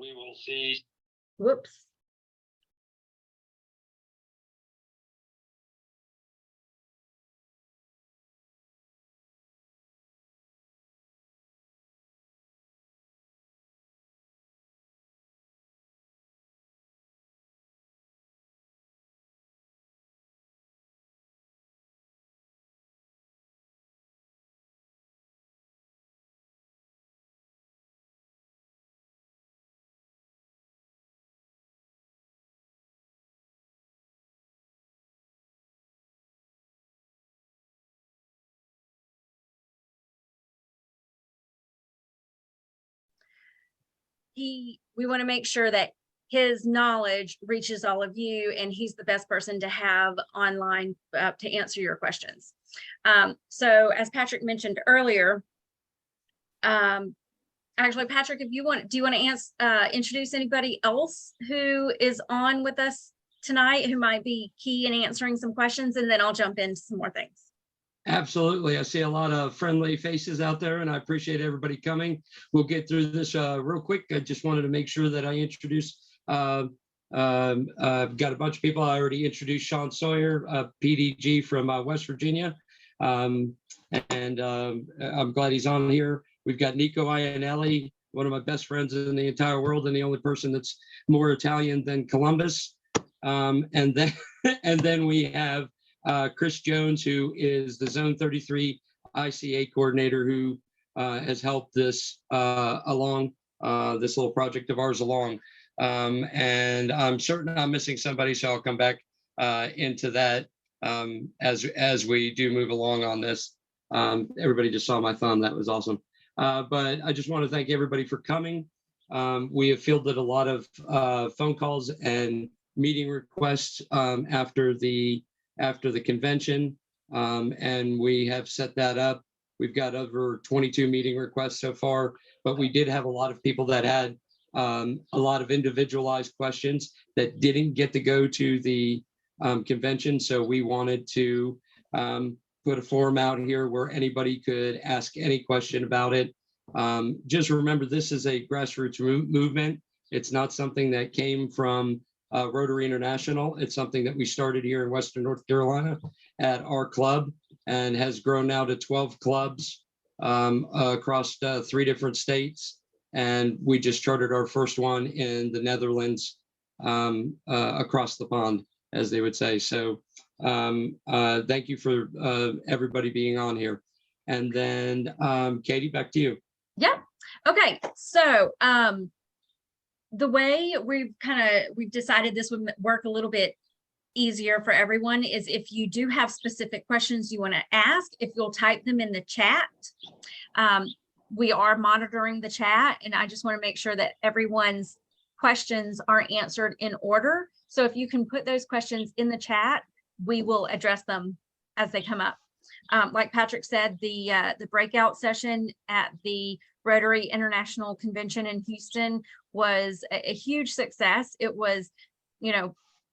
we will see. Whoops. We want to make sure that his knowledge reaches all of you, and he's the best person to have online to answer your questions. So as Patrick mentioned earlier, actually, Patrick, if you want, do you want to introduce anybody else who is on with us tonight who might be key in answering some questions, and then I'll jump into some more things. Absolutely. I see a lot of friendly faces out there, and I appreciate everybody coming. We'll get through this real quick. I just wanted to make sure that I introduce, I've got a bunch of people. I already introduced Sean Sawyer, PDG from West Virginia. I'm glad he's on here. We've got Nico Iannelli, one of my best friends in the entire world, and the only person that's more Italian than Columbus. And then we have Chris Jones, who is the Zone 33 ICA coordinator, who has helped this along, this little project of ours along. And I'm certain I'm missing somebody, so I'll come back into that as we do move along on this. Everybody just saw my thumb. That was awesome. But I just want to thank everybody for coming. We have fielded a lot of phone calls and meeting requests after the convention, and we have set that up. We've got over 22 meeting requests so far, but we did have a lot of people that had a lot of individualized questions that didn't get to go to the convention. So we wanted to put a forum out here where anybody could ask any question about it. Just remember, this is a grassroots movement. It's not something that came from Rotary International. It's something that we started here in Western North Carolina at our club, and has grown now to 12 clubs across 3 different states. And we just chartered our first one in the Netherlands, across the pond, as they would say. So thank you for everybody being on here. And then Katie, back to you. Yeah. Okay. So the way we've decided this would work a little bit easier for everyone is, if you do have specific questions you want to ask, if you'll type them in the chat. We are monitoring the chat, and I just want to make sure that everyone's questions are answered in order. So if you can put those questions in the chat, we will address them as they come up. Like Patrick said, the breakout session at the Rotary International Convention in Houston was a huge success. It was,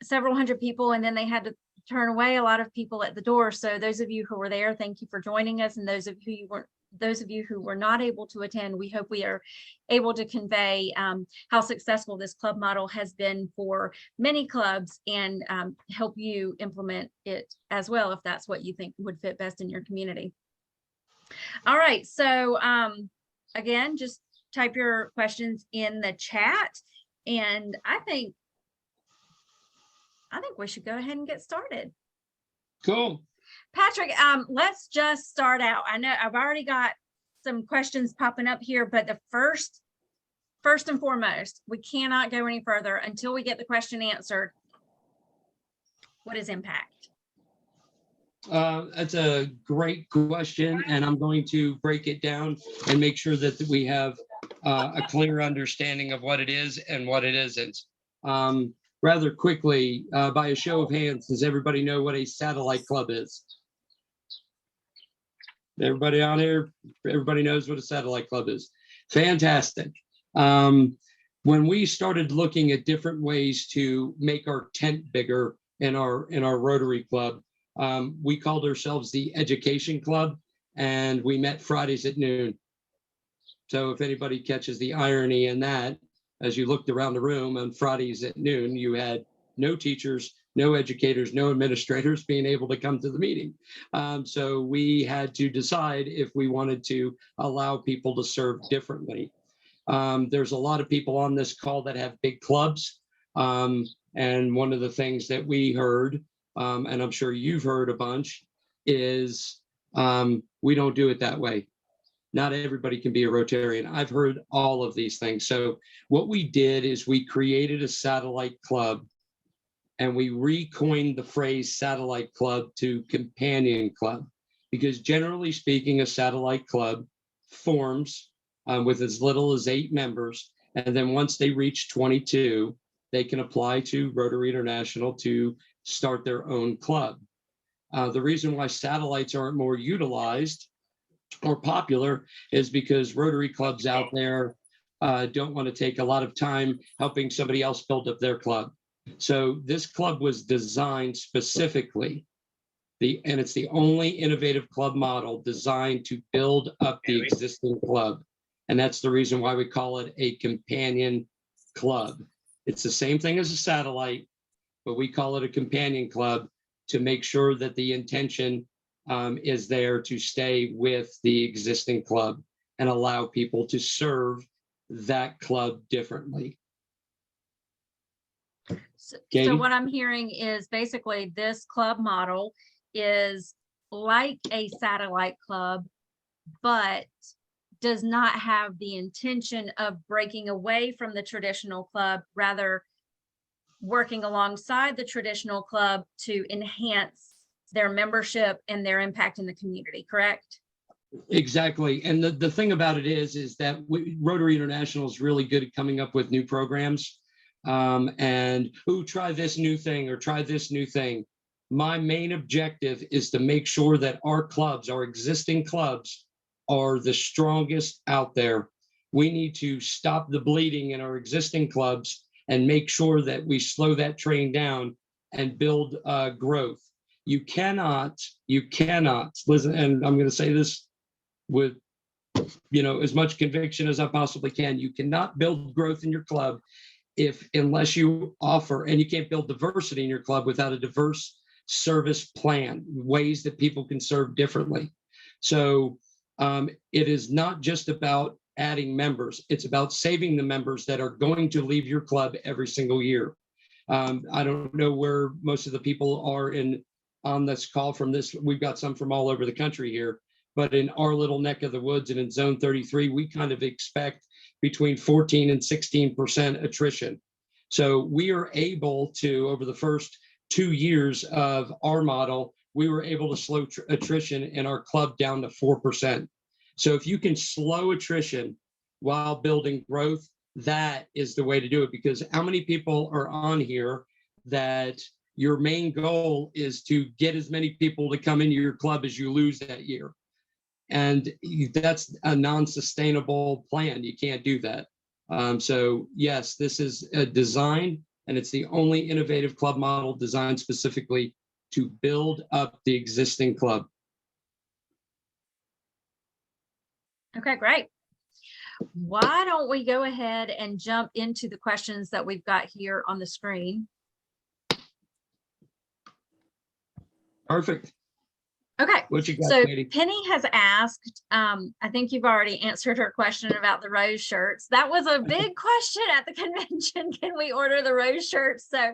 several hundred people, and then they had to turn away a lot of people at the door. So those of you who were there, thank you for joining us. And those of you who were not able to attend, we hope we are able to convey how successful this club model has been for many clubs, and help you implement it as well, if that's what you think would fit best in your community. All right, so again, just type your questions in the chat, and I think we should go ahead and get started. Cool. Patrick, let's just start out. I know I've already got some questions popping up here, but the first and foremost, we cannot go any further until we get the question answered. What is impact? That's a great question, and I'm going to break it down and make sure that we have a clear understanding of what it is and what it isn't. Rather quickly, by a show of hands, does everybody know what a satellite club is? Everybody on here, everybody knows what a satellite club is. Fantastic. When we started looking at different ways to make our tent bigger in our Rotary Club, we called ourselves the Education Club, and we met Fridays at noon. So if anybody catches the irony in that, as you looked around the room on Fridays at noon, you had no teachers, no educators, no administrators being able to come to the meeting. So we had to decide if we wanted to allow people to serve differently. There's a lot of people on this call that have big clubs. And one of the things that we heard, and I'm sure you've heard a bunch, is we don't do it that way. Not everybody can be a Rotarian. I've heard all of these things. So what we did is we created a satellite club, and we recoined the phrase satellite club to companion club, because generally speaking, a satellite club forms with as little as 8 members. And then once they reach 22, they can apply to Rotary International to start their own club. The reason why satellites aren't more utilized or popular is because Rotary clubs out there don't want to take a lot of time helping somebody else build up their club. So this club was designed specifically, and it's the only innovative club model designed to build up the existing club. And that's the reason why we call it a companion club. It's the same thing as a satellite, but we call it a companion club to make sure that the intention is there to stay with the existing club and allow people to serve that club differently. So what I'm hearing is basically this club model is like a satellite club, but does not have the intention of breaking away from the traditional club, rather working alongside the traditional club to enhance their membership and their impact in the community, correct? Exactly. And the thing about it is that Rotary International is really good at coming up with new programs. And try this new thing or try this new thing. My main objective is to make sure that our clubs, our existing clubs, are the strongest out there. We need to stop the bleeding in our existing clubs and make sure that we slow that train down and build growth. You cannot, listen, and I'm going to say this with, as much conviction as I possibly can. You cannot build growth in your club unless you offer, and you can't build diversity in your club without a diverse service plan, ways that people can serve differently. So it is not just about adding members, it's about saving the members that are going to leave your club every single year. I don't know where most of the people are on this call from this. We've got some from all over the country here, but in our little neck of the woods and in Zone 33, we kind of expect between 14 and 16% attrition. So we are able to, over the first 2 years of our model, we were able to slow attrition in our club down to 4%. So if you can slow attrition while building growth, that is the way to do it. Because how many people are on here that your main goal is to get as many people to come into your club as you lose that year? And that's a non-sustainable plan. You can't do that. So yes, this is designed, and it's the only innovative club model designed specifically to build up the existing club. Okay, great. Why don't we go ahead and jump into the questions that we've got here on the screen? Perfect. Okay, what you got, so Katie? Penny has asked, I think you've already answered her question about the rose shirts. That was a big question at the convention. Can we order the rose shirts? So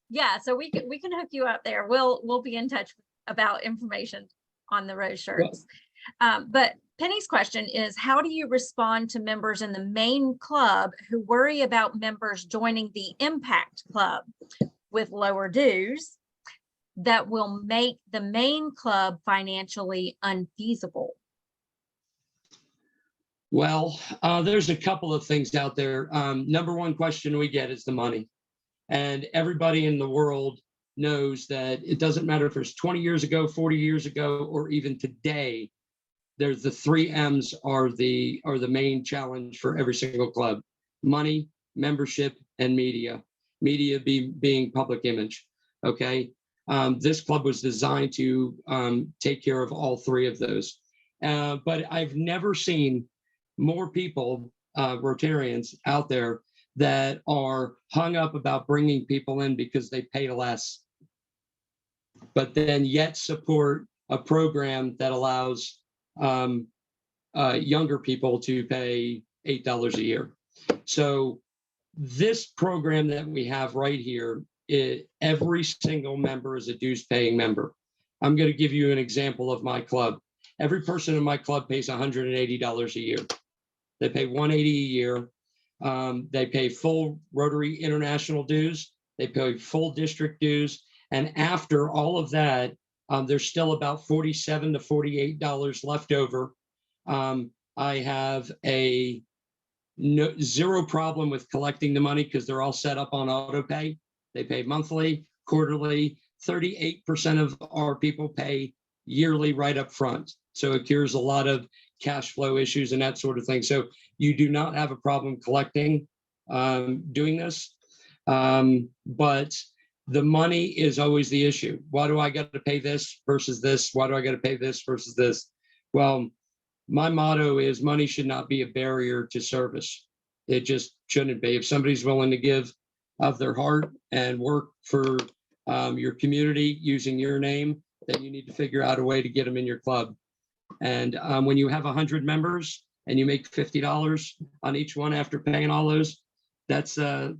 yeah, so we can hook you up there. We'll be in touch about information on the rose shirts. But Penny's question is, how do you respond to members in the main club who worry about members joining the Impact Club with lower dues that will make the main club financially unfeasible? Well, there's a couple of things out there. Number one question we get is the money. And everybody in the world knows that it doesn't matter if it's 20 years ago, 40 years ago, or even today, there's the 3 M's are the main challenge for every single club: money, membership, and media. Media being public image. Okay. This club was designed to take care of all 3 of those. But I've never seen more people Rotarians out there that are hung up about bringing people in because they pay less, but then yet support a program that allows younger people to pay $8 a year. So this program that we have right here, every single member is a dues paying member. I'm going to give you an example of my club. Every person in my club pays $180 a year. They pay $180 a year. They pay full Rotary International dues. They pay full district dues. And after all of that, there's still about $47 to $48 left over. I have zero problem with collecting the money because they're all set up on auto pay. They pay monthly, quarterly. 38% of our people pay yearly right up front. So it cures a lot of cash flow issues and that sort of thing. So you do not have a problem collecting doing this. But the money is always the issue. Why do I got to pay this versus this? Why do I got to pay this versus this? Well, my motto is money should not be a barrier to service. It just shouldn't be. If somebody's willing to give of their heart and work for your community using your name, then you need to figure out a way to get them in your club. And when you have 100 members and you make $50 on each one after paying all those, that's a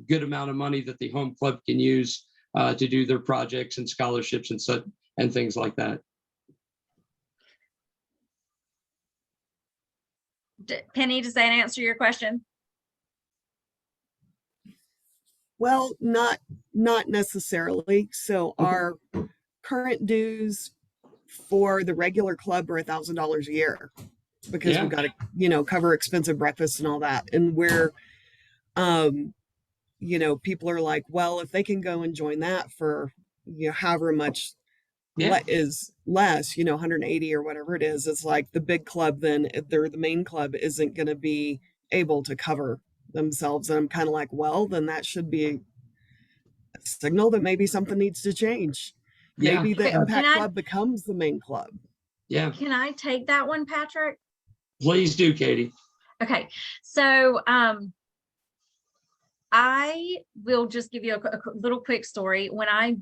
good amount of money that the home club can use to do their projects and scholarships and such and things like that. Penny, does that answer your question? Well, not necessarily. So our current dues for the regular club are $1,000 a year because we've got to, cover expensive breakfast and all that. And we're, people are like, well, if they can go and join that for, however much is less, 180 or whatever it is, it's like the big club, then the main club isn't going to be able to cover themselves. And I'm kind of like, well, then that should be a signal that maybe something needs to change. Maybe the Impact Club becomes the main club. Yeah. Can I take that one, Patrick? Please do, Katie. Okay. So I will just give you a little quick story. When I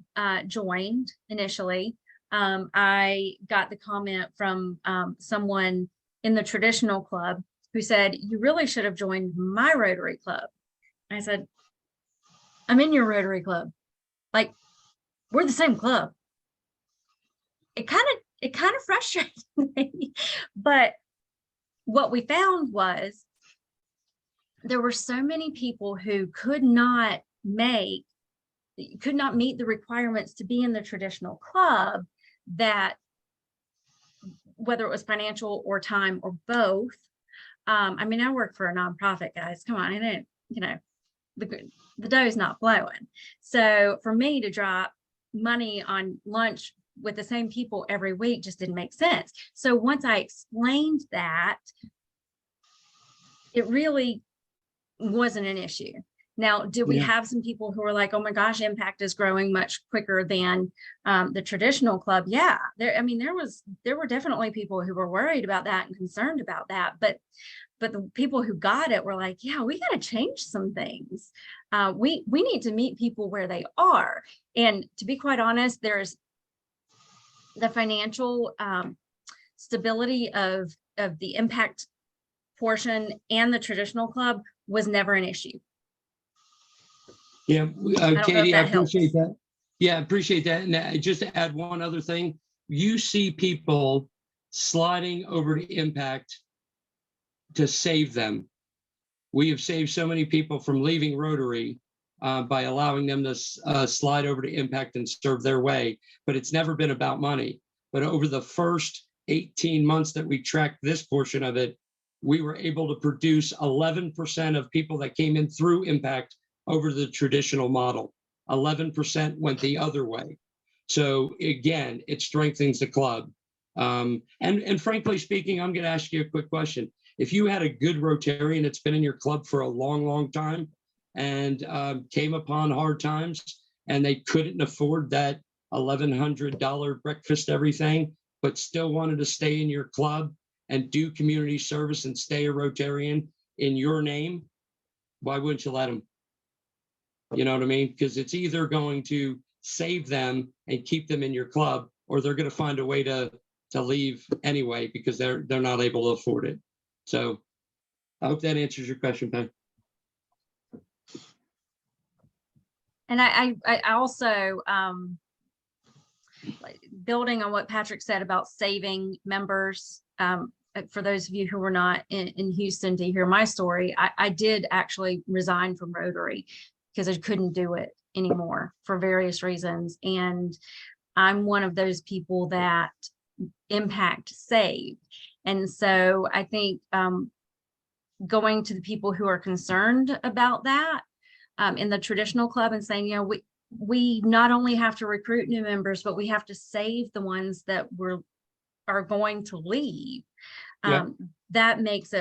joined initially, I got the comment from someone in the traditional club who said, you really should have joined my Rotary Club. I said, I'm in your Rotary Club. Like, we're the same club. It kind of frustrated me. But what we found was there were so many people who could not meet the requirements to be in the traditional club, that whether it was financial or time or both. I mean, I work for a nonprofit, guys. Come on, and the dough's not flowing. So for me to drop money on lunch with the same people every week just didn't make sense. So once I explained that, it really wasn't an issue. Now, did we have some people who were like, oh my gosh, Impact is growing much quicker than the traditional club? Yeah, there were definitely people who were worried about that and concerned about that. But the people who got it were like, yeah, we got to change some things. We need to meet people where they are. And to be quite honest, there's the financial stability of the Impact portion and the traditional club was never an issue. Yeah, Katie, I appreciate that. Yeah, I appreciate that. And just to add one other thing, you see people sliding over to Impact to save them. We have saved so many people from leaving Rotary by allowing them to slide over to Impact and serve their way. But it's never been about money. But over the first 18 months that we tracked this portion of it, we were able to produce 11% of people that came in through Impact over the traditional model. 11% went the other way. So again, it strengthens the club. And frankly speaking, I'm going to ask you a quick question. If you had a good Rotarian that's been in your club for a long, long time and came upon hard times and they couldn't afford that $1,100 breakfast everything, but still wanted to stay in your club and do community service and stay a Rotarian, in your name, why wouldn't you let them? You know what I mean? Because it's either going to save them and keep them in your club, or they're going to find a way to leave anyway because they're not able to afford it. So I hope that answers your question, Ben. And I also, building on what Patrick said about saving members, for those of you who were not in Houston to hear my story, I did actually resign from Rotary because I couldn't do it anymore for various reasons. And I'm one of those people that impact saved. And so I think going to the people who are concerned about that in the traditional club and saying, you know, we not only have to recruit new members, but we have to save the ones that are going to leave. That makes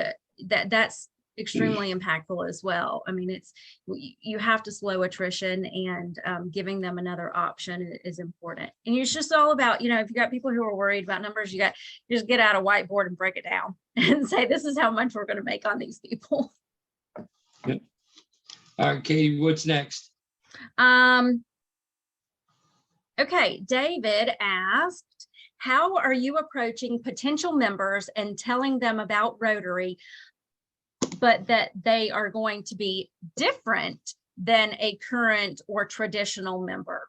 that's extremely impactful as well. I mean, you have to slow attrition, and giving them another option is important. And it's just all about, you know, if you got people who are worried about numbers, you just get out a whiteboard and break it down and say, this is how much we're going to make on these people. Yep. All right, Katie, what's next? Okay, David asked, how are you approaching potential members and telling them about Rotary, but that they are going to be different than a current or traditional member?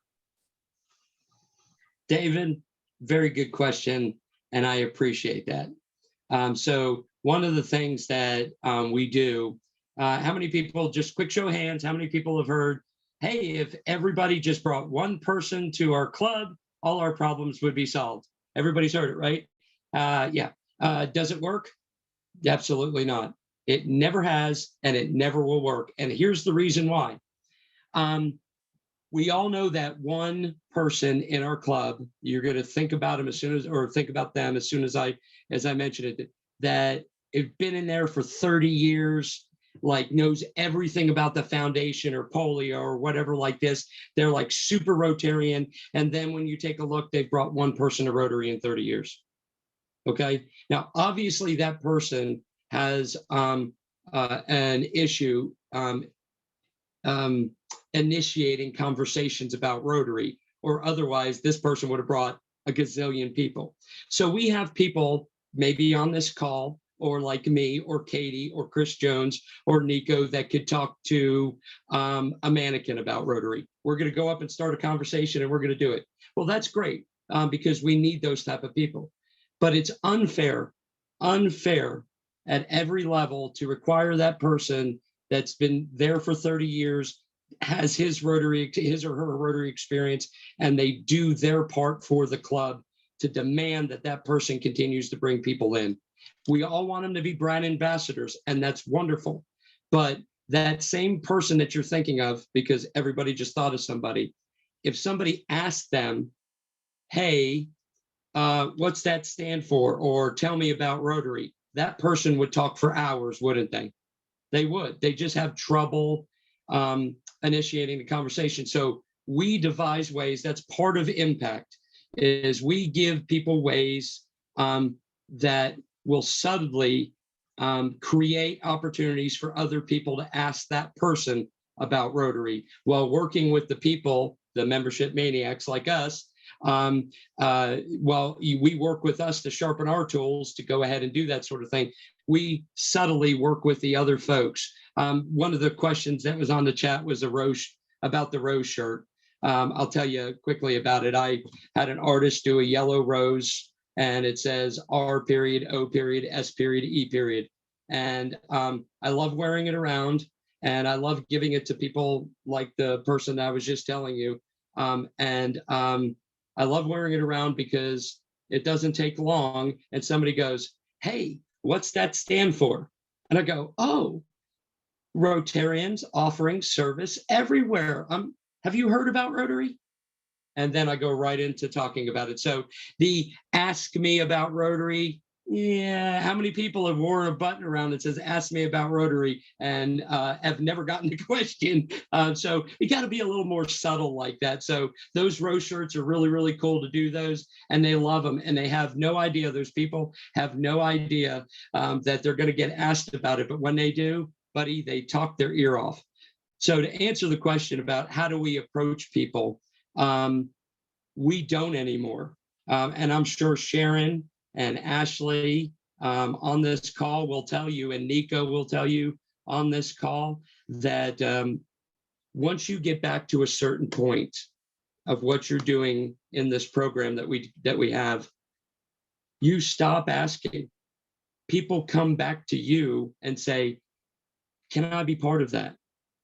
David, very good question, and I appreciate that. So one of the things that we do, how many people, just quick show of hands, how many people have heard, hey, if everybody just brought one person to our club, all our problems would be solved? Everybody's heard it, right? Yeah. Does it work? Absolutely not. It never has, and it never will work. And here's the reason why. We all know that one person in our club, you're going to think about them think about them as soon as I mentioned it, that have been in there for 30 years, like knows everything about the foundation or polio or whatever like this. They're like super Rotarian. And then when you take a look, they've brought one person to Rotary in 30 years. Okay. Now, obviously that person has an issue initiating conversations about Rotary, or otherwise this person would have brought a gazillion people. So we have people maybe on this call, or like me or Katie or Chris Jones or Nico, that could talk to a mannequin about Rotary. We're going to go up and start a conversation and we're going to do it. Well, that's great because we need those type of people. But it's unfair at every level to require that person that's been there for 30 years, has his or her Rotary experience, and they do their part for the club, to demand that person continues to bring people in. We all want them to be brand ambassadors, and that's wonderful. But that same person that you're thinking of, because everybody just thought of somebody, if somebody asked them, hey, what's that stand for? Or tell me about Rotary, that person would talk for hours, wouldn't they? They would. They just have trouble initiating the conversation. So we devise ways, that's part of impact, is we give people ways that will subtly create opportunities for other people to ask that person about Rotary, while working with the people, the membership maniacs like us, while we work with us to sharpen our tools to go ahead and do that sort of thing. We subtly work with the other folks. One of the questions that was on the chat was about the rose shirt. I'll tell you quickly about it. I had an artist do a yellow rose, and it says R period, O period, S period, E period. And I love wearing it around, and I love giving it to people like the person that I was just telling you. I love wearing it around because it doesn't take long, and somebody goes, hey, what's that stand for? And I go, oh, Rotarians offering service everywhere. Have you heard about Rotary? And then I go right into talking about it. So the ask me about Rotary Yeah, how many people have worn a button around that says "Ask me about Rotary" and have never gotten the question? So you got to be a little more subtle like that. So those row shirts are really, really cool to do those, and they love them, and they have no idea. Those people have no idea that they're going to get asked about it, but when they do, buddy, they talk their ear off. So to answer the question about how do we approach people, we don't anymore, and I'm sure Sharon and Ashley on this call will tell you, and Nico will tell you on this call, that once you get back to a certain point of what you're doing in this program that we have, you stop asking. People come back to you and say, can I be part of that?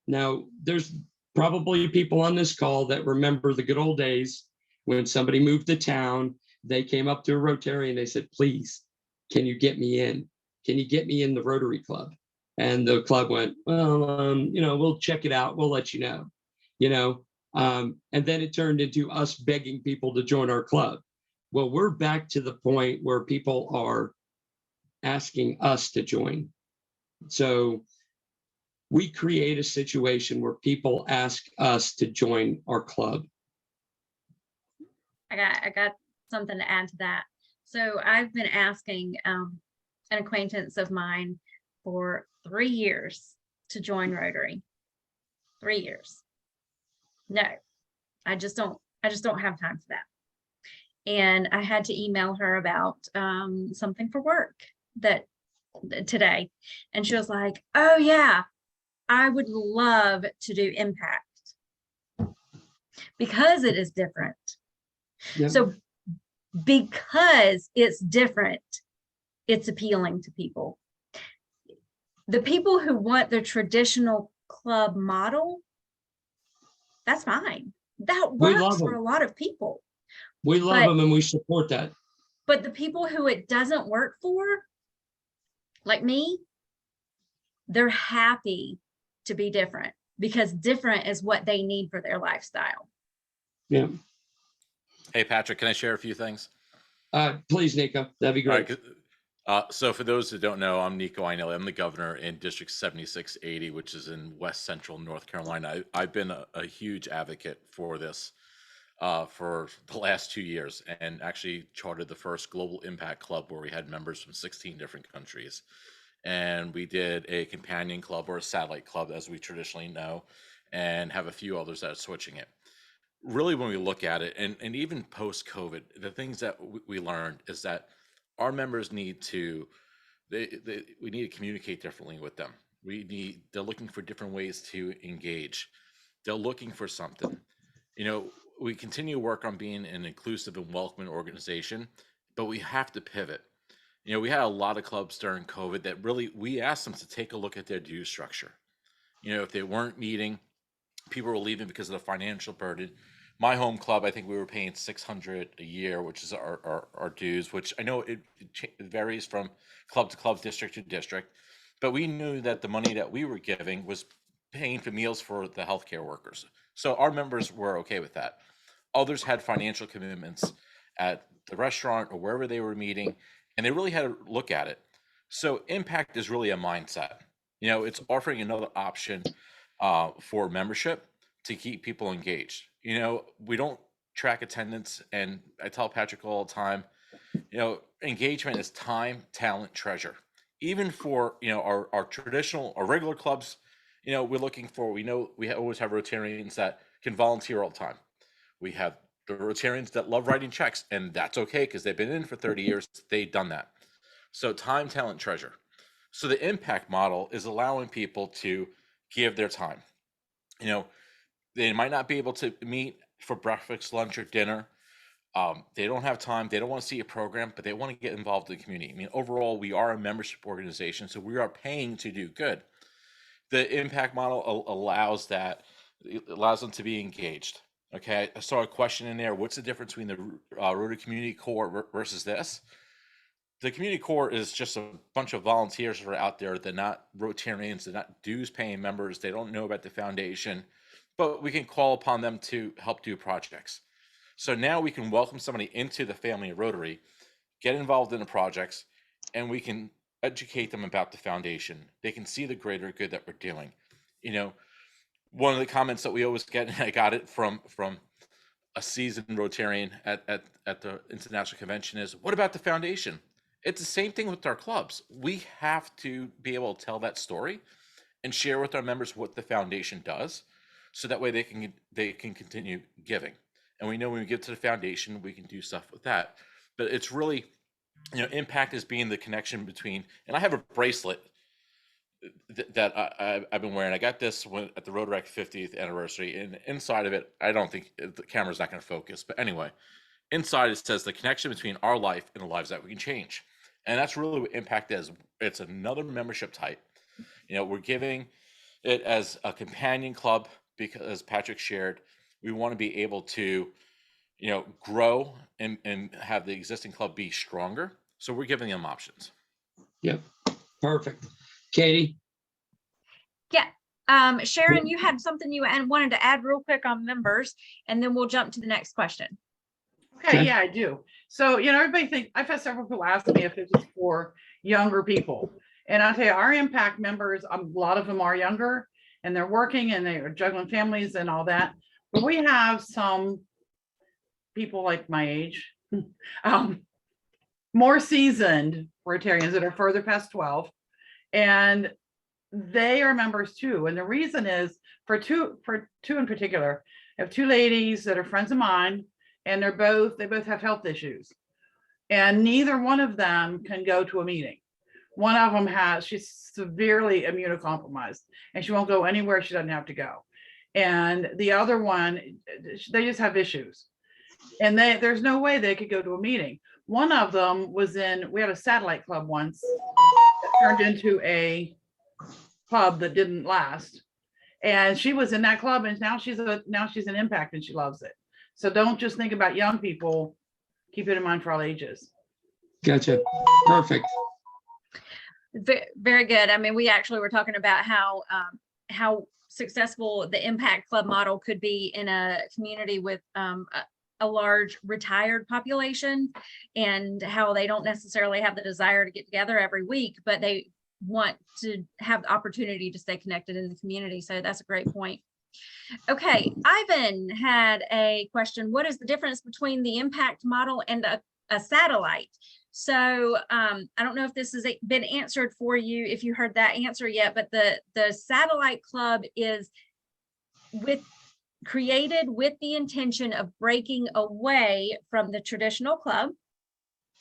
Now, there's probably people on this call that remember the good old days when somebody moved to town. They came up to a Rotary and they said, please, can you get me in? Can you get me in the Rotary Club? And the club went, well, we'll check it out. We'll let you know, and then it turned into us begging people to join our club. Well, we're back to the point where people are asking us to join. So we create a situation where people ask us to join our club. I got something to add to that. So I've been asking an acquaintance of mine for 3 years to join Rotary. 3 years. No, I just don't have time for that. And I had to email her about something for work today. And she was like, oh yeah, I would love to do impact because it is different. Yeah. So because it's different, it's appealing to people. The people who want the traditional club model, that's fine. That works for a lot of people. We love them and we support that. But the people who it doesn't work for, like me, they're happy to be different because different is what they need for their lifestyle. Yeah. Hey, Patrick, can I share a few things? Please, Nico, that'd be great. So for those who don't know, I'm Nico Einelli. I'm the governor in District 7680, which is in West Central North Carolina. I've been a huge advocate for this for the last 2 years, and actually chartered the first Global Impact Club where we had members from 16 different countries. And we did a companion club, or a satellite club as we traditionally know, and have a few others that are switching it. Really, when we look at it, and even post-COVID, the things that we learned is that our members need to, we need to communicate differently with them. They're looking for different ways to engage. They're looking for something. We continue to work on being an inclusive and welcoming organization, but we have to pivot. We had a lot of clubs during COVID that really, we asked them to take a look at their dues structure. If they weren't meeting, people were leaving because of the financial burden. My home club, I think we were paying $600 a year, which is our dues, which I know it varies from club to club, district to district, but we knew that the money that we were giving was paying for meals for the healthcare workers. So our members were okay with that. Others had financial commitments at the restaurant or wherever they were meeting, and they really had to look at it. So impact is really a mindset. It's offering another option for membership to keep people engaged. We don't track attendance, and I tell Patrick all the time, engagement is time, talent, treasure. Even for our traditional, our regular clubs, we're looking for. We know we always have Rotarians that can volunteer all the time. We have the Rotarians that love writing checks, and that's okay because they've been in for 30 years. They've done that. So time, talent, treasure. So the impact model is allowing people to give their time. They might not be able to meet for breakfast, lunch, or dinner. They don't have time. They don't want to see a program, but they want to get involved in the community. Overall, we are a membership organization, so we are paying to do good. The impact model allows them to be engaged. Okay, I saw a question in there. What's the difference between the Rotary Community Corps versus this? The Community Corps is just a bunch of volunteers that are out there. They're not Rotarians. They're not dues-paying members. They don't know about the foundation, but we can call upon them to help do projects. So now we can welcome somebody into the family of Rotary, get involved in the projects, and we can educate them about the foundation. They can see the greater good that we're doing. You know, one of the comments that we always get, and I got it from a seasoned Rotarian at the International Convention, is, what about the foundation? It's the same thing with our clubs. We have to be able to tell that story and share with our members what the foundation does, so that way they can continue giving. And we know when we give to the foundation, we can do stuff with that. But it's really, you know, impact is being the connection between, and I have a bracelet that I've been wearing. I got this at the Rotaract 50th anniversary, and inside of it, I don't think the camera's not going to focus, but anyway, inside it says the connection between our life and the lives that we can change. And that's really what impact is. It's another membership type. You know, we're giving it as a companion club because, as Patrick shared, we want to be able to, you know, grow and have the existing club be stronger. So we're giving them options. Yep. Perfect. Katie? Yeah. Sharon, you had something you wanted to add real quick on members, and then we'll jump to the next question. Okay, yeah, I do. So, you know, everybody think, I've had several people ask me if it's for younger people. And I'll tell you, our impact members, a lot of them are younger and they're working and they're juggling families and all that. But we have some people like my age, more seasoned Rotarians that are further past 12. And they are members too. And the reason is for two in particular, I have two ladies that are friends of mine, and they both have health issues. And neither one of them can go to a meeting. One of them she's severely immunocompromised and she won't go anywhere she doesn't have to go. And the other one, they just have issues. And there's no way they could go to a meeting. One of them we had a satellite club once that turned into a club that didn't last. And she was in that club, and now she's an impact and she loves it. So don't just think about young people, keep it in mind for all ages. Gotcha. Perfect. Very good. I mean, we actually were talking about how successful the impact club model could be in a community with a large retired population, and how they don't necessarily have the desire to get together every week, but they want to have the opportunity to stay connected in the community. So that's a great point. Okay, Ivan had a question. What is the difference between the impact model and a satellite? So I don't know if this has been answered for you, if you heard that answer yet, but the satellite club is created with the intention of breaking away from the traditional club.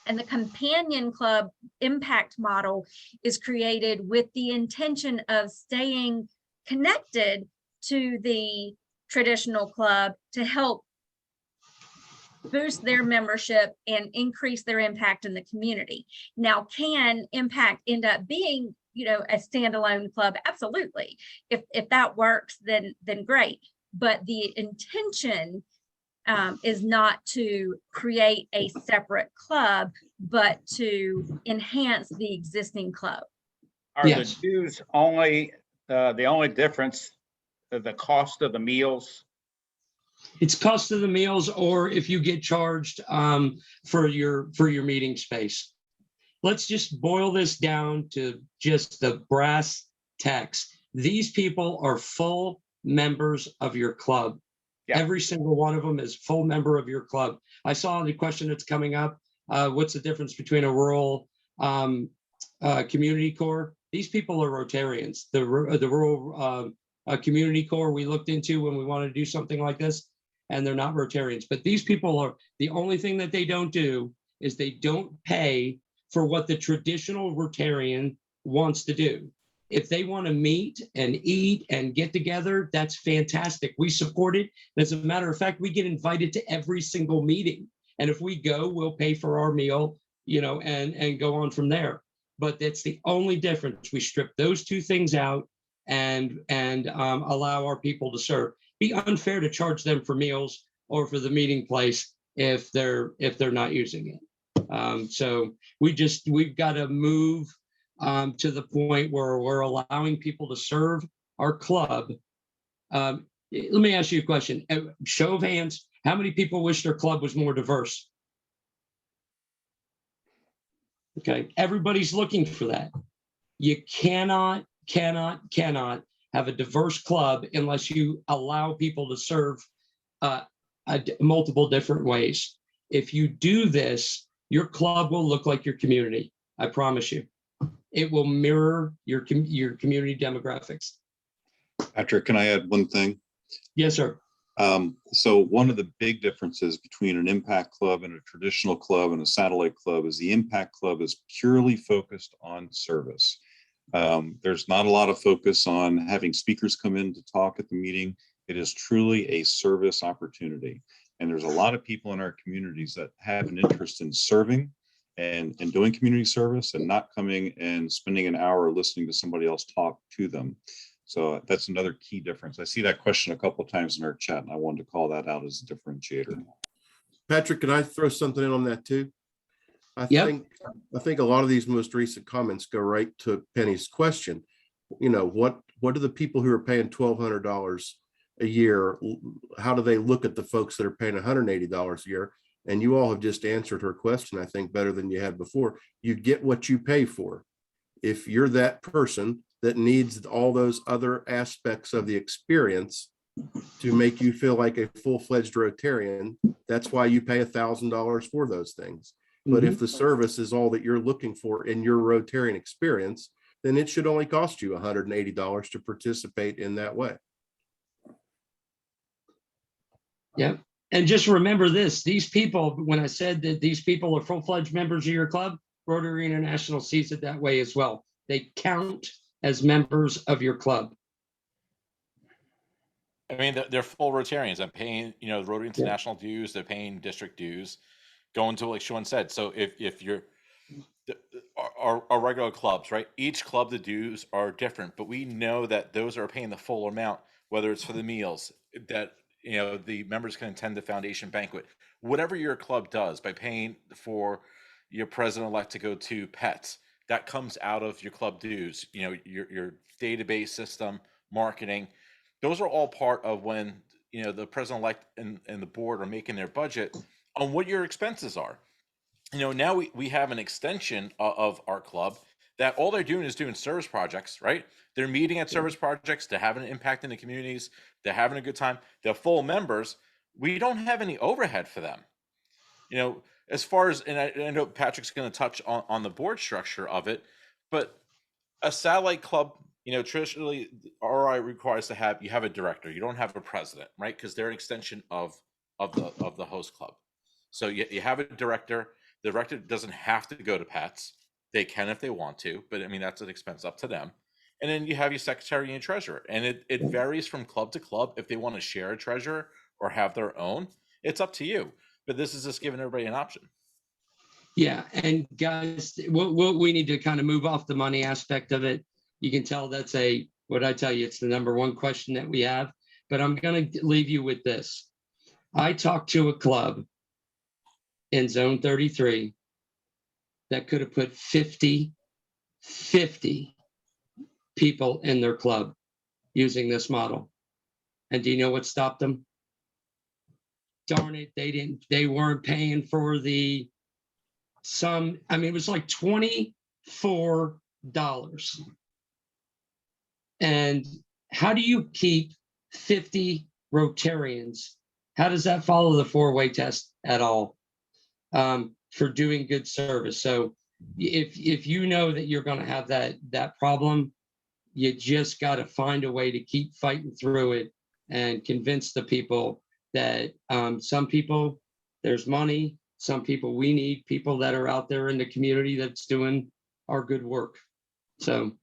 And the companion club impact model is created with the intention of staying connected to the traditional club to help boost their membership and increase their impact in the community. Now, can impact end up being, you know, a standalone club? Absolutely. If that works, then great. But the intention is not to create a separate club, but to enhance the existing club. Are Yes. the dues only the only difference the cost of the meals? It's cost of the meals, or if you get charged for your meeting space. Let's just boil this down to just the brass tacks. These people are full members of your club. Yeah. Every single one of them is full member of your club. I saw the question that's coming up. What's the difference between a rural community core? These people are Rotarians. The rural community core we looked into when we wanted to do something like this, and they're not Rotarians. But these people are, the only thing that they don't do is they don't pay for what the traditional Rotarian wants to do. If they want to meet and eat and get together, that's fantastic. We support it. As a matter of fact, we get invited to every single meeting. And if we go, we'll pay for our meal, you know, and go on from there. But that's the only difference. We strip those two things out and allow our people to serve. Be unfair to charge them for meals or for the meeting place if they're not using it. So we've got to move to the point where we're allowing people to serve our club. Let me ask you a question. Show of hands, how many people wish their club was more diverse? Okay, everybody's looking for that. You cannot have a diverse club unless you allow people to serve multiple different ways. If you do this, your club will look like your community. I promise you. It will mirror your community demographics. Patrick, can I add one thing? Yes, sir. So one of the big differences between an impact club and a traditional club and a satellite club is the impact club is purely focused on service. There's not a lot of focus on having speakers come in to talk at the meeting. It is truly a service opportunity. And there's a lot of people in our communities that have an interest in serving and doing community service and not coming and spending an hour listening to somebody else talk to them. So that's another key difference. I see that question a couple of times in our chat, and I wanted to call that out as a differentiator. Patrick, can I throw something in on that too? I think a lot of these most recent comments go right to Penny's question. You know, what do the people who are paying $1,200 a year, how do they look at the folks that are paying $180 a year? And you all have just answered her question, I think, better than you had before. You get what you pay for. If you're that person that needs all those other aspects of the experience to make you feel like a full-fledged Rotarian, that's why you pay $1,000 for those things. But if the service is all that you're looking for in your Rotarian experience, then it should only cost you $180 to participate in that way. Yeah. And just remember this, these people, when I said that these people are full-fledged members of your club, Rotary International sees it that way as well. They count as members of your club. I mean, they're full Rotarians. I'm paying, you know, Rotary International dues. They're paying district dues. Going to, like Sean said, so if you're our regular clubs, right? Each club, the dues are different, but we know that those are paying the full amount, whether it's for the meals that, you know, the members can attend the foundation banquet, whatever your club does by paying for your president-elect to go to pets, that comes out of your club dues, you know, your database system, marketing. Those are all part of when, you know, the president-elect and the board are making their budget on what your expenses are. You know, now we have an extension of our club that all they're doing is doing service projects, right? They're meeting at service projects, they're having an impact in the communities, they're having a good time, they're full members. We don't have any overhead for them. You know, as far as, and I know Patrick's going to touch on the board structure of it, but a satellite club, you know, traditionally RI requires to have, you have a director, you don't have a president, right? Because they're an extension of the host club. So you have a director. The director doesn't have to go to Pats. They can if they want to, but I mean, that's an expense up to them. And then you have your secretary and treasurer. And it varies from club to club. If they want to share a treasurer or have their own, it's up to you. But this is just giving everybody an option. Yeah, and guys, we need to kind of move off the money aspect of it. You can tell that's what I tell you, it's the number one question that we have. But I'm going to leave you with this. I talked to a club in Zone 33 that could have put 50 people in their club using this model. And do you know what stopped them? Darn it, they weren't paying for it was like $24. And how do you keep 50 Rotarians? How does that follow the four-way test at all for doing good service? So if you know that you're going to have that problem, you just got to find a way to keep fighting through it and convince the people that some people, there's money, some people, we need people that are out there in the community that's doing our good work. So,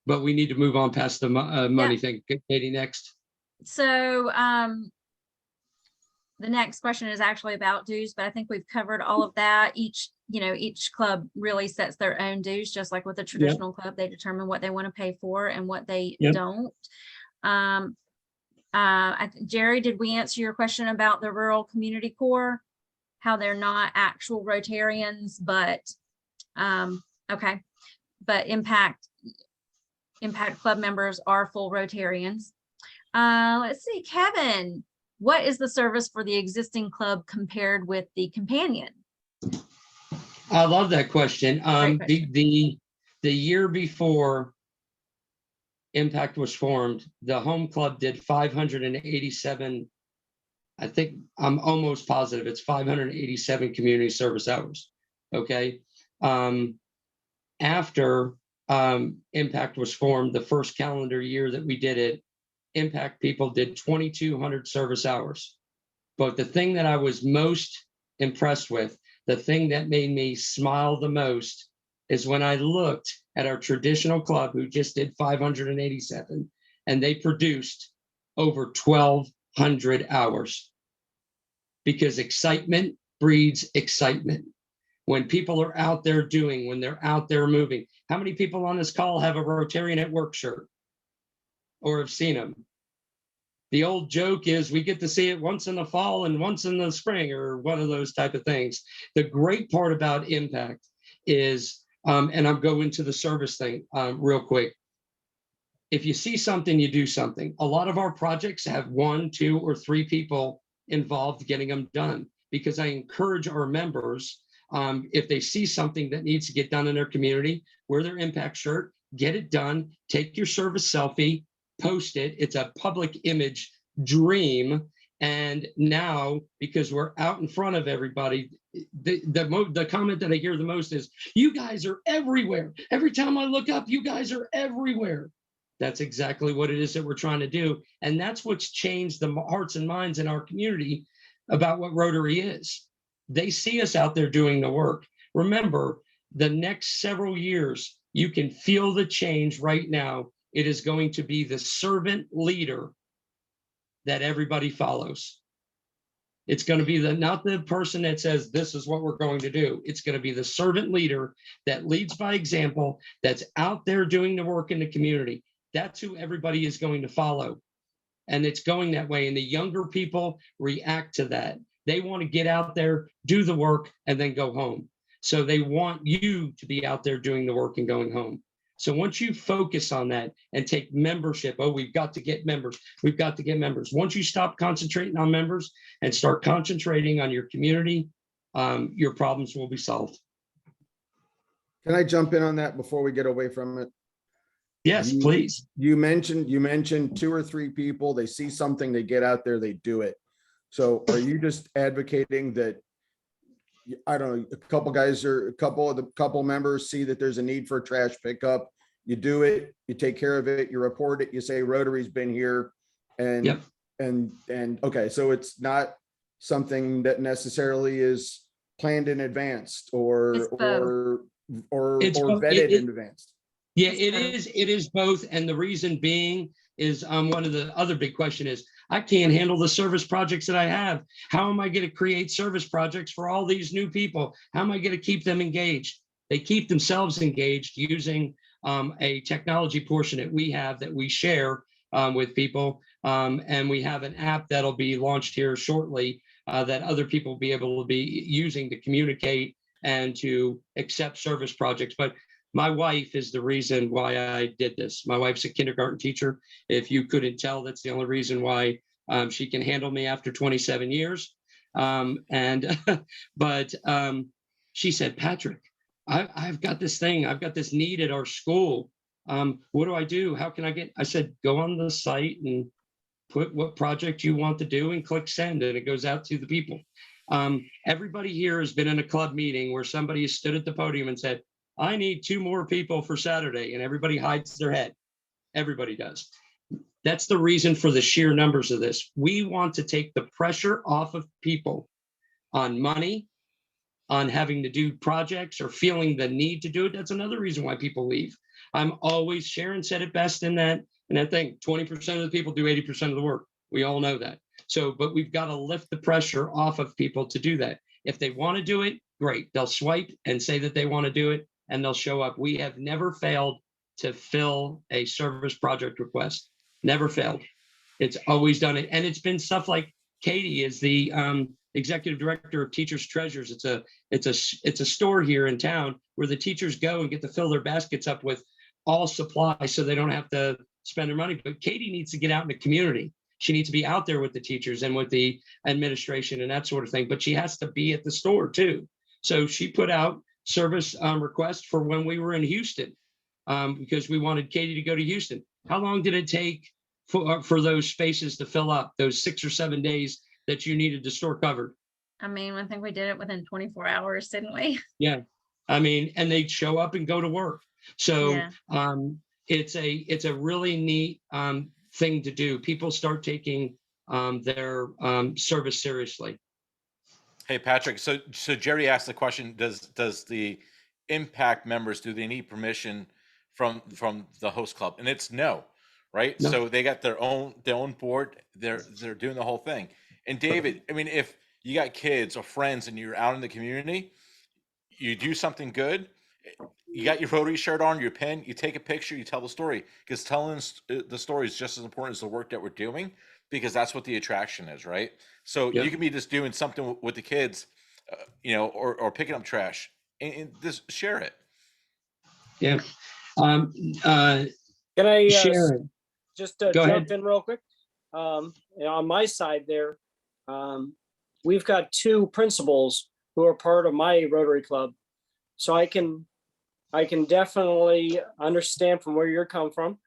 but we need to move on past the money thing. Katie, next. So the next question is actually about dues, but I think we've covered all of that. Each club really sets their own dues, just like with a traditional club. They determine what they want to pay for and what they don't. Jerry, did we answer your question about the Rural Community Corps? How they're not actual Rotarians, but okay, but impact club members are full Rotarians. Let's see, Kevin, what is the service for the existing club compared with the companion? I love that question. Great question. The year before Impact was formed, the home club did 587. I think I'm almost positive it's 587 community service hours. Okay. After Impact was formed, the first calendar year that we did it, Impact people did 2,200 service hours. But the thing that I was most impressed with, the thing that made me smile the most, is when I looked at our traditional club who just did 587, and they produced over 1,200 hours. Because excitement breeds excitement. When people are out there doing, when they're out there moving. How many people on this call have a Rotarian at Work shirt or have seen them? The old joke is we get to see it once in the fall and once in the spring, or one of those type of things. The great part about Impact is, and I'm going to the service thing real quick. If you see something, you do something. A lot of our projects have 1, 2, or 3 people involved getting them done, because I encourage our members, if they see something that needs to get done in their community, wear their Impact shirt, get it done, take your service selfie, post it. It's a public image dream. And now, because we're out in front of everybody, the comment that I hear the most is, you guys are everywhere. Every time I look up, you guys are everywhere. That's exactly what it is that we're trying to do. And that's what's changed the hearts and minds in our community about what Rotary is. They see us out there doing the work. Remember, the next several years, you can feel the change right now. It is going to be the servant leader that everybody follows. It's going to be not the person that says, this is what we're going to do. It's going to be the servant leader that leads by example, that's out there doing the work in the community. That's who everybody is going to follow. And it's going that way. And the younger people react to that. They want to get out there, do the work, and then go home. So they want you to be out there doing the work and going home. So once you focus on that and take membership, oh, we've got to get members. We've got to get members. Once you stop concentrating on members and start concentrating on your community, your problems will be solved. Can I jump in on that before we get away from it? Yes, please. You mentioned 2 or 3 people, they see something, they get out there, they do it. So are you just advocating that, I don't know, a couple guys or a couple members see that there's a need for a trash pickup, you do it, you take care of it, you report it, you say Rotary's been here, and Yep. and okay, so it's not something that necessarily is planned in advance or vetted in advance. Yeah, it is both. And the reason being is one of the other big question is, I can't handle the service projects that I have. How am I going to create service projects for all these new people? How am I going to keep them engaged? They keep themselves engaged using a technology portion that we have that we share with people. And we have an app that'll be launched here shortly that other people will be able to be using to communicate and to accept service projects. But my wife is the reason why I did this. My wife's a kindergarten teacher. If you couldn't tell, that's the only reason why she can handle me after 27 years. But she said, Patrick, I've got this thing. I've got this need at our school. What do I do? How can I get? I said, go on the site and put what project you want to do and click send, and it goes out to the people. Everybody here has been in a club meeting where somebody has stood at the podium and said, I need 2 more people for Saturday, and everybody hides their head. Everybody does. That's the reason for the sheer numbers of this. We want to take the pressure off of people on money, on having to do projects or feeling the need to do it. That's another reason why people leave. I'm always, Sharon said it best in that thing, 20% of the people do 80% of the work. We all know that. So, but we've got to lift the pressure off of people to do that. If they want to do it, great. They'll swipe and say that they want to do it, and they'll show up. We have never failed to fill a service project request. Never failed. It's always done it. And it's been stuff like Katie is the executive director of Teachers Treasures. It's a store here in town where the teachers go and get to fill their baskets up with all supplies so they don't have to spend their money. But Katie needs to get out in the community. She needs to be out there with the teachers and with the administration and that sort of thing. But she has to be at the store too. So she put out service request for when we were in Houston, because we wanted Katie to go to Houston. How long did it take for those spaces to fill up, those 6 or 7 days that you needed the store covered? I mean, I think we did it within 24 hours, didn't we? Yeah. I mean, and they'd show up and go to work. So Yeah. it's a really neat thing to do. People start taking their service seriously. Hey, Patrick, so Jerry asked the question, does the impact members, do they need permission from the host club? And it's no, right? No. So they got their own board, they're doing the whole thing. And David, I mean, if you got kids or friends and you're out in the community, you do something good, you got your Rotary shirt on, your pen, you take a picture, you tell the story, because telling the story is just as important as the work that we're doing, because that's what the attraction is, right? So Yep. you can be just doing something with the kids, or picking up trash, and just share it. Yeah. Can I Sharon, just go jump ahead. in real quick? On my side there, we've got 2 principals who are part of my Rotary Club. So I can definitely understand from where you're coming from.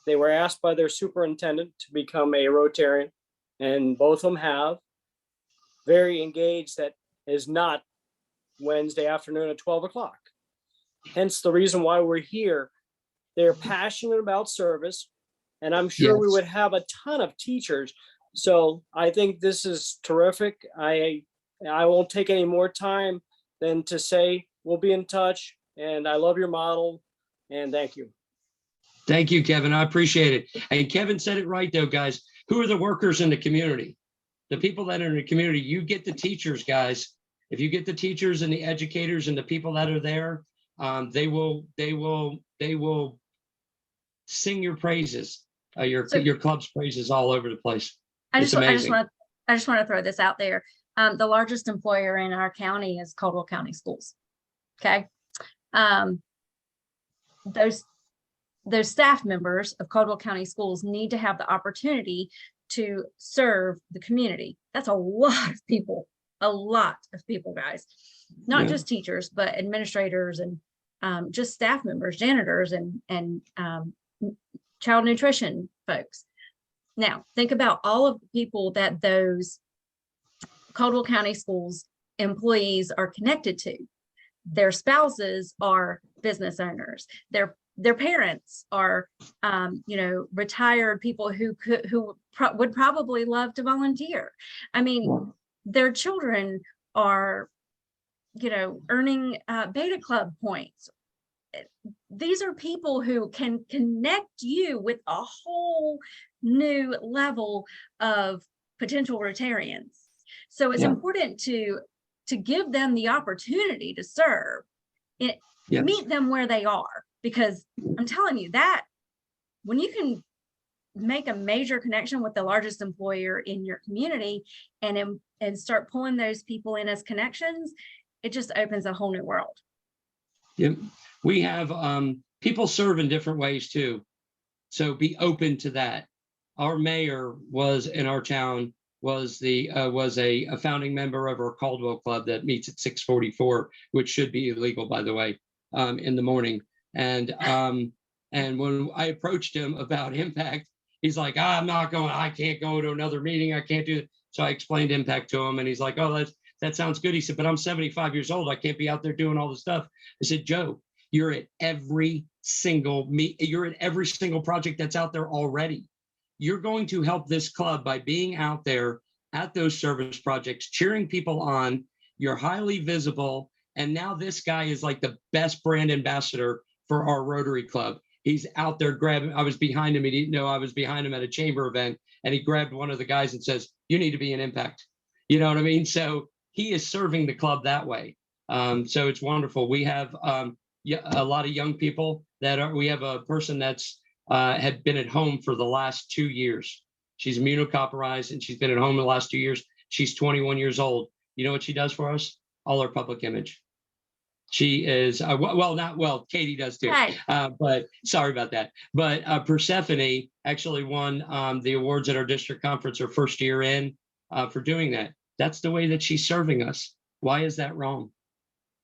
They were asked by their superintendent to become a Rotarian, and both of them have. Very engaged. That is not Wednesday afternoon at 12 o'clock. Hence the reason why we're here. They're passionate about service, and I'm sure we Yes. would have a ton of teachers. So I think this is terrific. I won't take any more time than to say we'll be in touch, and I love your model, and thank you. Thank you, Kevin. I appreciate it. And Kevin said it right, though, guys. Who are the workers in the community? The people that are in the community. You get the teachers, guys. If you get the teachers and the educators and the people that are there, they will sing your praises, your club's praises all over the place. It's amazing. I just want to throw this out there. The largest employer in our county is Caldwell County Schools. Okay. Those staff members of Caldwell County Schools need to have the opportunity to serve the community. That's a lot of people, guys. Not just teachers, but administrators and just staff members, janitors and child nutrition folks. Now, think about all of the people that those Caldwell County Schools employees are connected to. Their spouses are business owners. Their parents are, retired people who would probably love to volunteer. I mean, their children are, earning Beta Club points. These are people who can connect you with a whole new level of potential Rotarians. So it's important to give them the opportunity to serve, meet them where they are, because I'm telling you that when you can make a major connection with the largest employer in your community and start pulling those people in as connections, it just opens a whole new world. Yep. We have people serve in different ways too. So be open to that. Our mayor in our town was a founding member of our Caldwell Club that meets at 644, which should be illegal, by the way, in the morning. And when I approached him about impact, he's like, I'm not going, I can't go to another meeting. I can't do it. So I explained impact to him and he's like, oh, that sounds good. He said, but I'm 75 years old. I can't be out there doing all this stuff. I said, Joe, you're at every single project that's out there already. You're going to help this club by being out there at those service projects, cheering people on. You're highly visible. And now this guy is like the best brand ambassador for our Rotary Club. He's out there grabbing, I was behind him. He didn't know I was behind him at a chamber event. And he grabbed one of the guys and says, you need to be an impact. You know what I mean? So he is serving the club that way. So it's wonderful. We have a lot of young people we have a person that's had been at home for the last 2 years. She's immunocompromised and she's been at home the last 2 years. She's 21 years old. You know what she does for us? All our public image. She is, Katie does too, but sorry about that. But Persephone actually won the awards at our district conference her first year in for doing that. That's the way that she's serving us. Why is that wrong?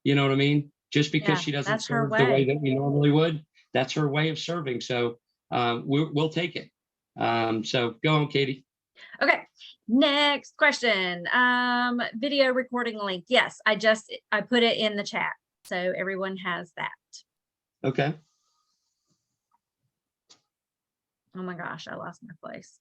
You know what I mean? just because Yeah, she doesn't that's her serve the way way. that we normally would. That's her way of serving. So we'll take it. So go on, Katie. Okay, next question. Video recording link. Yes, I put it in the chat, so everyone has that. Okay. Oh my gosh, I lost my place.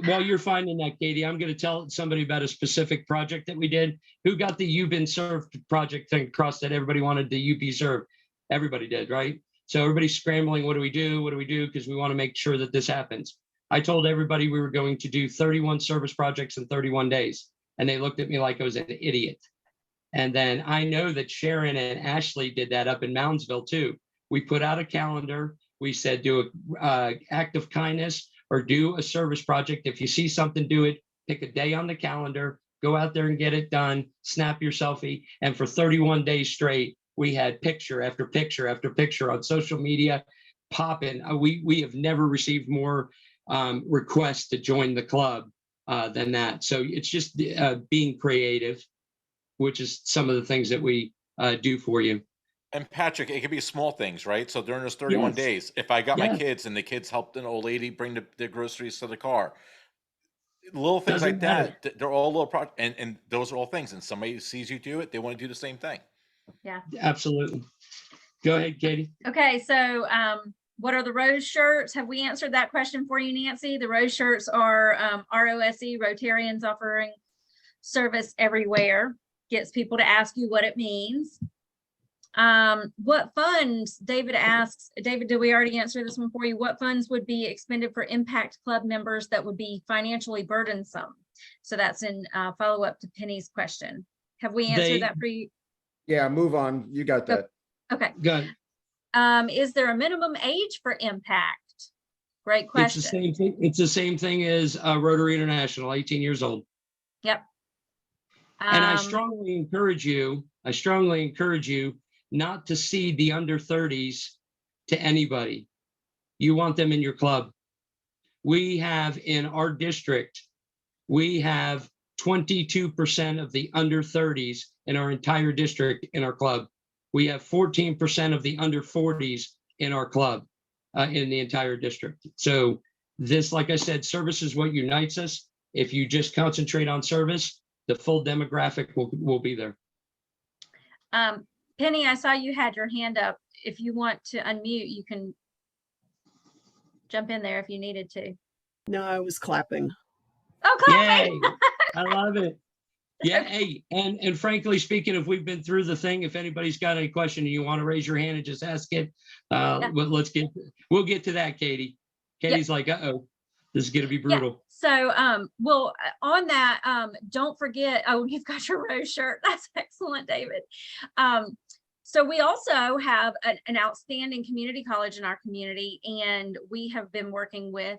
While you're finding that, Katie, I'm going to tell somebody about a specific project that we did. Who got the You've Been Served project thing across that everybody wanted the You Be Served? Everybody did, right? So everybody's scrambling. What do we do? What do we do? Because we want to make sure that this happens. I told everybody we were going to do 31 service projects in 31 days. And they looked at me like I was an idiot. And then I know that Sharon and Ashley did that up in Moundsville too. We put out a calendar. We said, do an act of kindness or do a service project. If you see something, do it. Pick a day on the calendar, go out there and get it done, snap your selfie. And for 31 days straight, we had picture after picture after picture on social media popping. We have never received more requests to join the club than that. So it's just being creative, which is some of the things that we do for you. And Patrick, it could be small things, right? So during those 31 Yes. days, if I got my Yes. kids and the kids helped an old lady bring the groceries to the car, little things Doesn't like matter. that, they're all little projects, and those are all things. And somebody sees you do it, they want to do the same thing. Yeah. Absolutely. Go ahead, Katie. Okay, so what are the rose shirts? Have we answered that question for you, Nancy? The rose shirts are ROSE, Rotarians Offering Service Everywhere. Gets people to ask you what it means. What funds, David asks, David, did we already answer this one for you? What funds would be expended for Impact Club members that would be financially burdensome? So that's in follow-up to Penny's question. Have we answered that for you? Yeah, move on. You got that. Okay. Good. Is there a minimum age for Impact? Great question. It's the same thing. It's the same thing as Rotary International, 18 years old. Yep. And I strongly encourage you not to see the under 30s to anybody. You want them in your club. We have in our district, we have 22% of the under 30s in our entire district in our club. We have 14% of the under 40s in our club in the entire district. So this, like I said, service is what unites us. If you just concentrate on service, the full demographic will be there. Penny, I saw you had your hand up. If you want to unmute, you can jump in there if you needed to. No, I was clapping. Oh, clapping! Yay. I love it. Yeah, hey, and frankly speaking, if we've been through the thing, if anybody's got any question and you want to raise your hand and just ask it, Yeah. we'll get to that, Katie. Katie's like, uh-oh, this is gonna be brutal. Yeah. So well, on that, don't forget, oh, you've got your rose shirt. That's excellent, David. So we also have an outstanding community college in our community, and we have been working with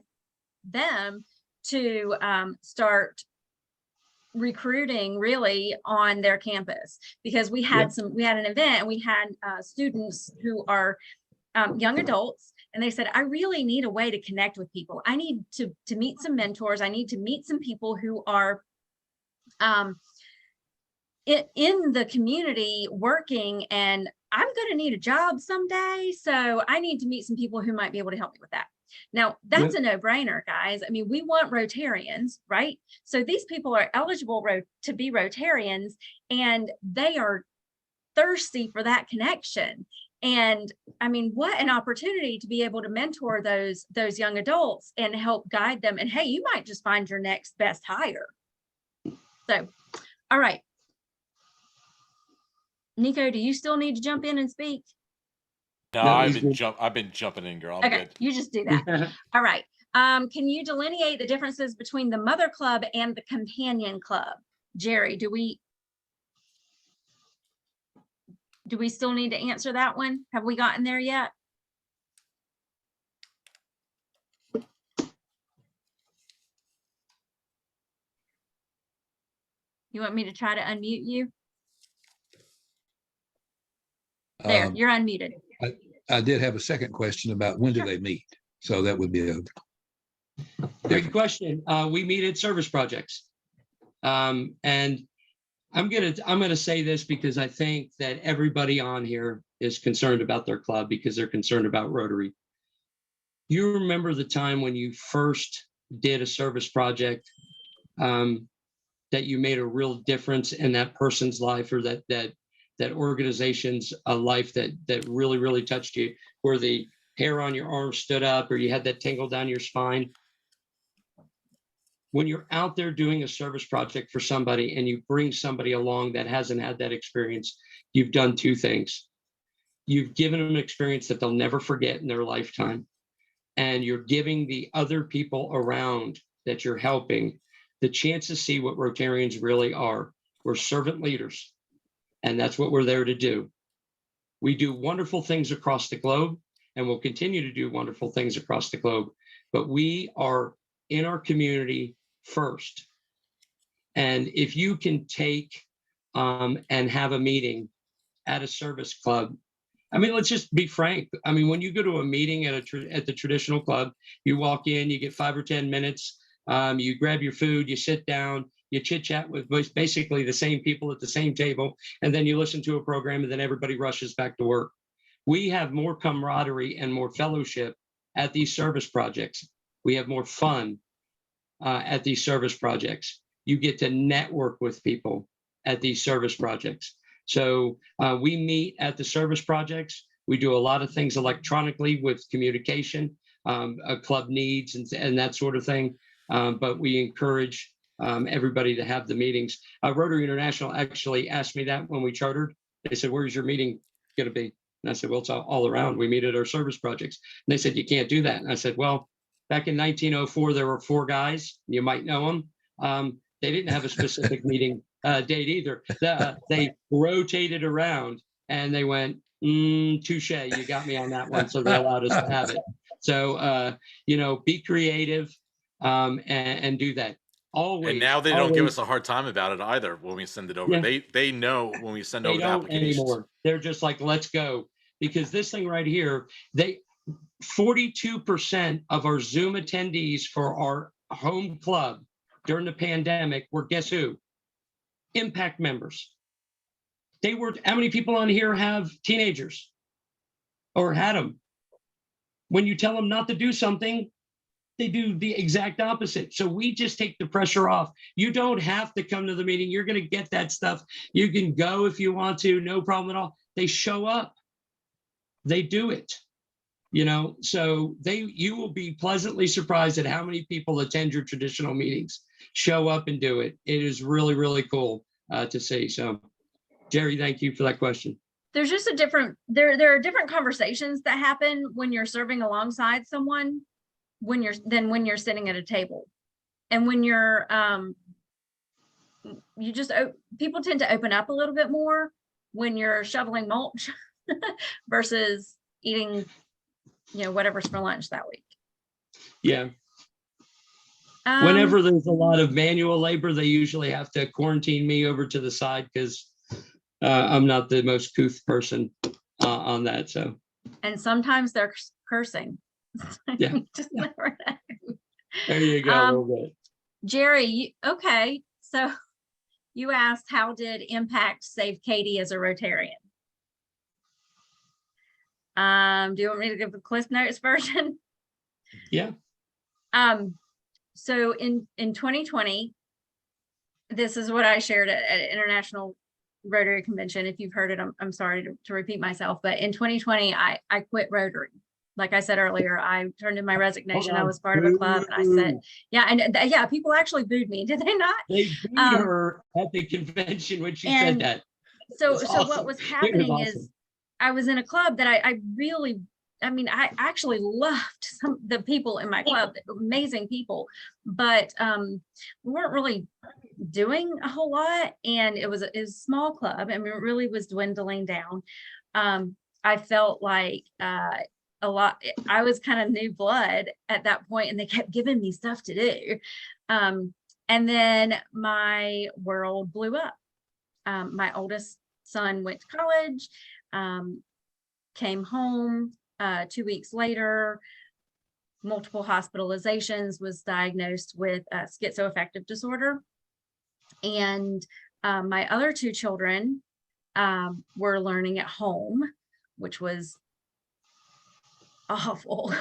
them to start recruiting really on their campus, because we had an event and we had students who are young adults, and they said, I really need a way to connect with people. I need to meet some mentors. I need to meet some people who are in the community working, and I'm going to need a job someday. So I need to meet some people who might be able to help me with that. Now, that's a no-brainer, guys. I mean, we want Rotarians, right? So these people are eligible to be Rotarians, and they are thirsty for that connection. And I mean, what an opportunity to be able to mentor those young adults and help guide them. And hey, you might just find your next best hire. So, all right. Nico, do you still need to jump in and speak? No, No, I've been jumping in, girl. I'm Okay, good. you just do that. All right. Can you delineate the differences between the mother club and the companion club? Jerry, do we still need to answer that one? Have we gotten there yet? You want me to try to unmute you? There, you're unmuted. I did have a second question about when do they meet? So that would be a Great question. We meet at service projects. And I'm gonna say this because I think that everybody on here is concerned about their club because they're concerned about Rotary. You remember the time when you first did a service project, that you made a real difference in that person's life, or that organization's life, that really touched you, where the hair on your arm stood up, or you had that tingle down your spine? When you're out there doing a service project for somebody and you bring somebody along that hasn't had that experience, you've done two things. You've given them an experience that they'll never forget in their lifetime. And you're giving the other people around that you're helping the chance to see what Rotarians really are. We're servant leaders, and that's what we're there to do. We do wonderful things across the globe, and we'll continue to do wonderful things across the globe, but we are in our community first. And if you can take and have a meeting at a service club, I mean, let's just be frank. I mean, when you go to a meeting at the traditional club, you walk in, you get 5 or 10 minutes, you grab your food, you sit down, you chit chat with basically the same people at the same table, and then you listen to a program, and then everybody rushes back to work. We have more camaraderie and more fellowship at these service projects. We have more fun at these service projects. You get to network with people at these service projects. So we meet at the service projects. We do a lot of things electronically with communication, club needs and that sort of thing. But we encourage everybody to have the meetings. Rotary International actually asked me that when we chartered. They said, "Where's your meeting going to be?" And I said, "Well, it's all around. We meet at our service projects." And they said, "You can't do that." And I said, "Well, back in 1904, there were 4 guys. You might know them. They didn't have a specific meeting date either. They rotated around and they went, touche, you got me on that one." So they allowed us to have it. So, be creative and do that. Always. And now they don't give us a hard time about it either when we send it over. Yeah. They know when we send over They the don't applications. anymore. They're just like, let's go. Because this thing right here, 42% of our Zoom attendees for our home club during the pandemic were, guess who? Impact members. How many people on here have teenagers or had them? When you tell them not to do something, they do the exact opposite. So we just take the pressure off. You don't have to come to the meeting. You're going to get that stuff. You can go if you want to, no problem at all. They show up. They do it. So you will be pleasantly surprised at how many people attend your traditional meetings, show up and do it. It is really, really cool to see. So, Jerry, thank you for that question. There's just there are different conversations that happen when you're serving alongside someone when you're sitting at a table. And when you're people tend to open up a little bit more when you're shoveling mulch versus eating whatever's for lunch that week. Yeah. Whenever there's a lot of manual labor, they usually have to quarantine me over to the side because I'm not the most couth person on that. So. And sometimes they're cursing. Yeah. Just never know. There you go. A little bit. Jerry, okay. So you asked, how did Impact save Katie as a Rotarian? Do you want me to give the Cliff Notes version? Yeah. So in 2020, this is what I shared at International Rotary Convention. If you've heard it, I'm sorry to repeat myself, but in 2020, I quit Rotary. Like I said earlier, I turned in my resignation. I was part of a club, and I said, yeah, and people actually booed me. Did they not? They booed her at the convention when she said that. So what was happening is I was in a club that I actually loved the people in my club, amazing people, but we weren't really doing a whole lot. And it was a small club. I mean, it really was dwindling down. I felt like I was kind of new blood at that point, and they kept giving me stuff to do. And then my world blew up. My oldest son went to college, came home 2 weeks later. multiple hospitalizations, was diagnosed with schizoaffective disorder. And my other two children were learning at home, which was awful.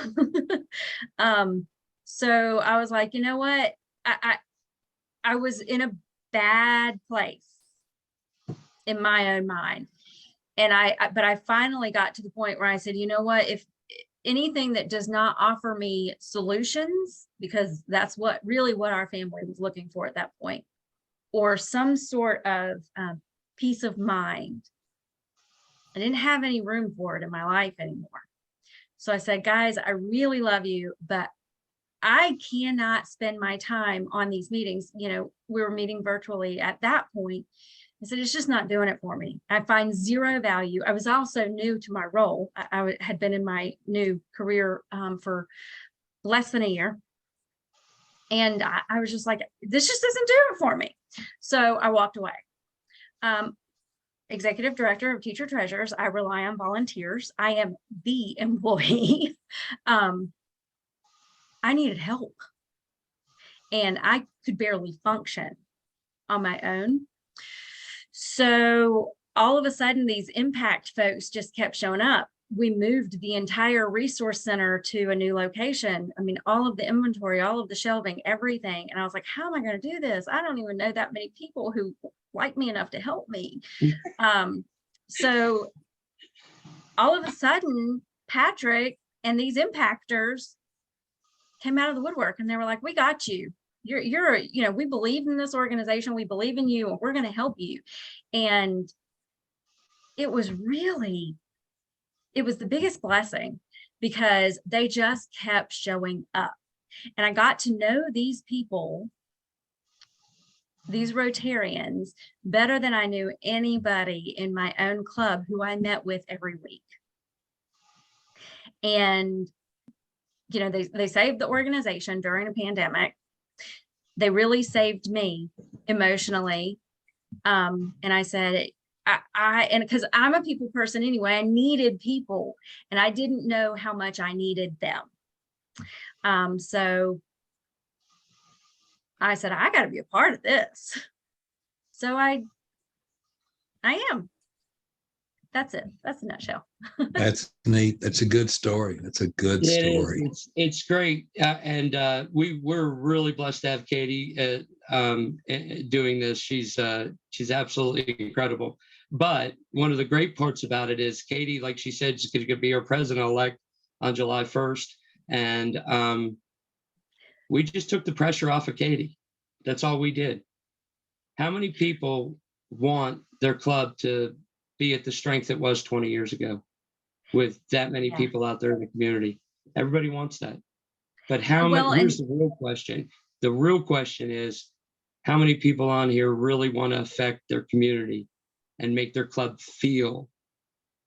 So I was like, you know what? I was in a bad place in my own mind. And but I finally got to the point where I said, you know what, if anything that does not offer me solutions, because that's what our family was looking for at that point, or some sort of peace of mind, I didn't have any room for it in my life anymore. So I said, guys, I really love you, but I cannot spend my time on these meetings. You know, we were meeting virtually at that point. I said, it's just not doing it for me. I find zero value. I was also new to my role. I had been in my new career for less than a year. And I was just like, this just doesn't do it for me. So I walked away. Executive director of Teacher Treasures. I rely on volunteers. I am the employee. I needed help. And I could barely function on my own. So all of a sudden, these impact folks just kept showing up. We moved the entire resource center to a new location. I mean, all of the inventory, all of the shelving, everything. And I was like, how am I going to do this? I don't even know that many people who like me enough to help me. So all of a sudden, Patrick and these impactors came out of the woodwork, and they were like, we got you. You're, you know, we believe in this organization. We believe in you, and we're going to help you. And it was the biggest blessing, because they just kept showing up. And I got to know these people, these Rotarians, better than I knew anybody in my own club who I met with every week. And, you know, they saved the organization during a pandemic. They really saved me emotionally. And I said, and because I'm a people person anyway, I needed people, and I didn't know how much I needed them. So I said, I got to be a part of this. So I am. That's it. That's a nutshell. That's neat. That's a good story. That's a good story. It's great. We're really blessed to have Katie doing this. She's absolutely incredible. But one of the great parts about it is Katie, like she said, she's going to be our president-elect on July 1st. And we just took the pressure off of Katie. That's all we did. How many people want their club to be at the strength it was 20 years ago with that many people out there in the community? Everybody wants that. But how many, here's the real question. The real question is, how many people on here really want to affect their community and make their club feel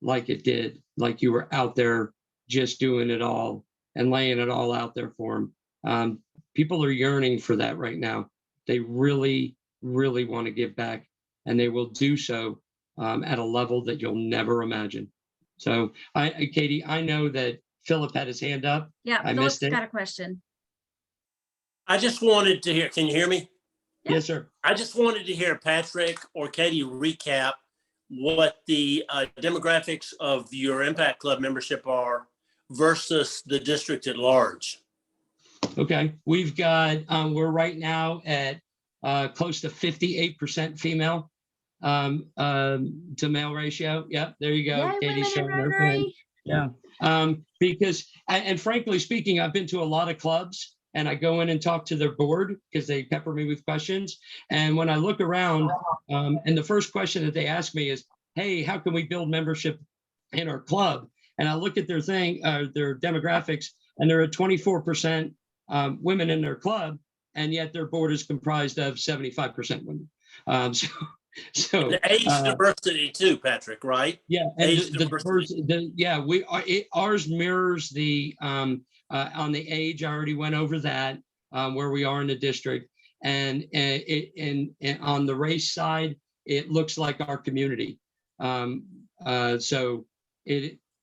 like it did, like you were out there just doing it all and laying it all out there for them? People are yearning for that right now. They really, really want to give back, and they will do so at a level that you'll never imagine. So, Katie, I know that Philip had his hand up. Yeah, I Philip's missed it. got a question. I just wanted to hear, can you hear me? Yeah. Yes, sir. I just wanted to hear Patrick or Katie recap what the demographics of your Impact Club membership are versus the district at large. Okay, we've got, we're right now at close to 58% female to male ratio. Yep, there you go. Yay, Katie's women in showing her Rotary. thing. Yeah, because, and frankly speaking, I've been to a lot of clubs, and I go in and talk to their board because they pepper me with questions. And when I look around, and the first question that they ask me is, hey, how can we build membership in our club? And I look at their thing, their demographics, and they're at 24% women in their club, and yet their board is comprised of 75% women. So the age diversity too, Patrick, right? Yeah, and age diversity. We are, ours mirrors the on the age. I already went over that where we are in the district, and on the race side, it looks like our community. So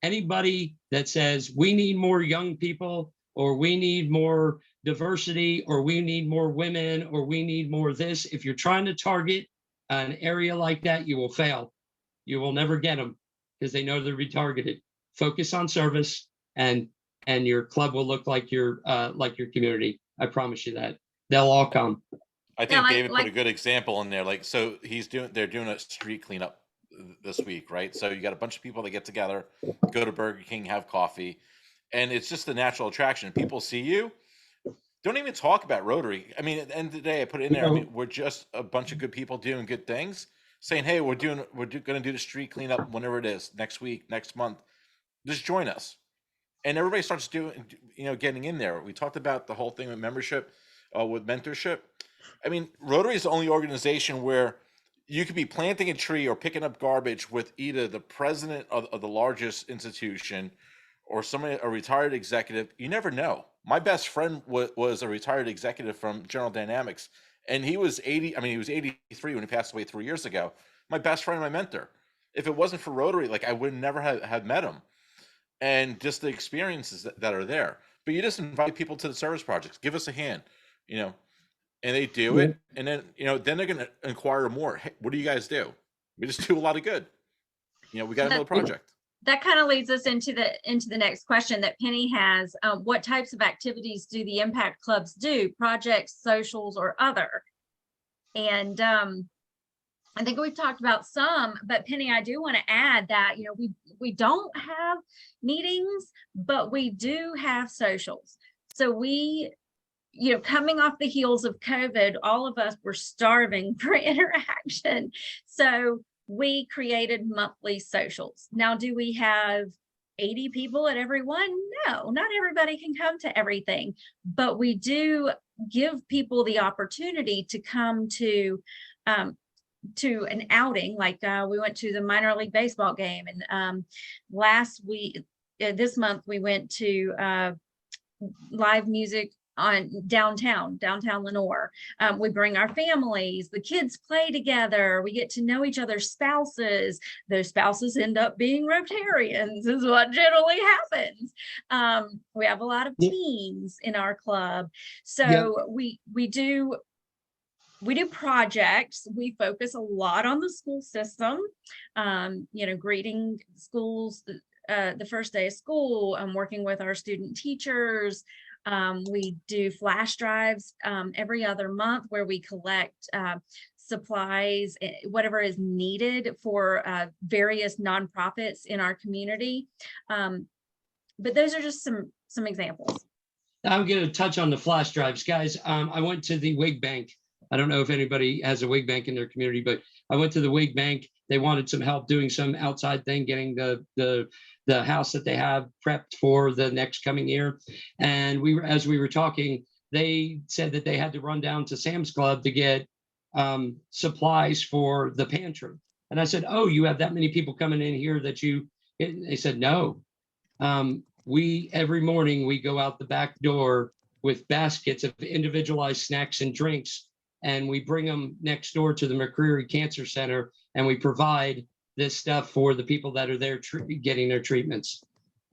anybody that says we need more young people or we need more diversity, or we need more women, or we need more this. If you're trying to target an area like that, you will fail. You will never get them because they know they're retargeted. Focus on service, and your club will look like your community. I promise you that. They'll all come. I Yeah, think David put a good example in there. Like, so they're doing a street cleanup this week, right? So you got a bunch of people that get together, go to Burger King, have coffee, and it's just a natural attraction. People see you, don't even talk about Rotary. I mean, at the end of the day, I put it in there. I mean, we're just a bunch of good people doing good things, saying, "Hey, we're going to do the street cleanup whenever it is, next week, next month. Just join us." And everybody starts doing, getting in there. We talked about the whole thing with membership, with mentorship. I mean, Rotary is the only organization where you could be planting a tree or picking up garbage with either the president of the largest institution or a retired executive. You never know. My best friend was a retired executive from General Dynamics, and he was 80. I mean, he was 83 when he passed away 3 years ago. My best friend, my mentor. If it wasn't for Rotary, like, I would never have met him, and just the experiences that are there. But you just invite people to the service projects. Give us a hand, and they do it, and then then they're going to inquire more. Hey, what do you guys do? We just do a lot of good. We got another project. That kind of leads us into the next question that Penny has. What types of activities do the impact clubs do? Projects, socials, or other? And I think we've talked about some, but Penny, I do want to add that we don't have meetings, but we do have socials. So we, coming off the heels of COVID, all of us were starving for interaction. So we created monthly socials. Now, do we have 80 people at every one? No, not everybody can come to everything, but we do give people the opportunity to come to an outing. Like we went to the minor league baseball game, and this month we went to live music on downtown Lenore. We bring our families, the kids play together, we get to know each other's spouses. Those spouses end up being Rotarians, is what generally happens. We have a lot of teens in our club. So we do projects. We focus a lot on the school system, greeting schools the first day of school. I'm working with our student teachers. We do flash drives every other month where we collect supplies, whatever is needed for various nonprofits in our community. But those are just some examples. I'm going to touch on the flash drives, guys. I went to the Wig Bank. I don't know if anybody has a Wig Bank in their community, but I went to the Wig Bank. They wanted some help doing some outside thing, getting the house that they have prepped for the next coming year. And as we were talking, they said that they had to run down to Sam's Club to get supplies for the pantry. And I said, "Oh, you have that many people coming in here that you?" They said, "No. Every morning we go out the back door with baskets of individualized snacks and drinks, and we bring them next door to the McCreary Cancer Center, and we provide this stuff for the people that are there getting their treatments."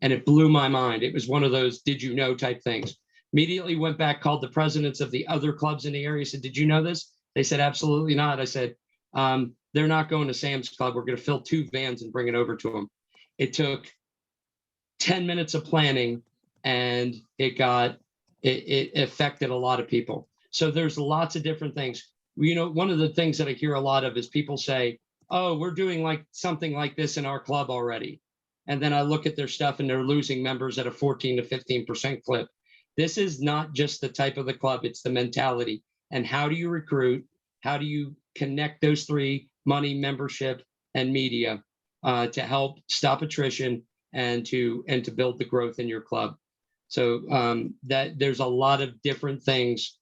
And it blew my mind. It was one of those "did you know" type things. Immediately went back, called the presidents of the other clubs in the area, said, "Did you know this?" They said, "Absolutely not." I said, "They're not going to Sam's Club. We're going to fill 2 vans and bring it over to them." It took 10 minutes of planning, and it affected a lot of people. So there's lots of different things. One of the things that I hear a lot of is people say, "Oh, we're doing like something like this in our club already." And then I look at their stuff and they're losing members at a 14 to 15% clip. This is not just the type of the club, it's the mentality. And how do you recruit? How do you connect those 3: money, membership, and media, to help stop attrition and to build the growth in your club? So that there's a lot of different things.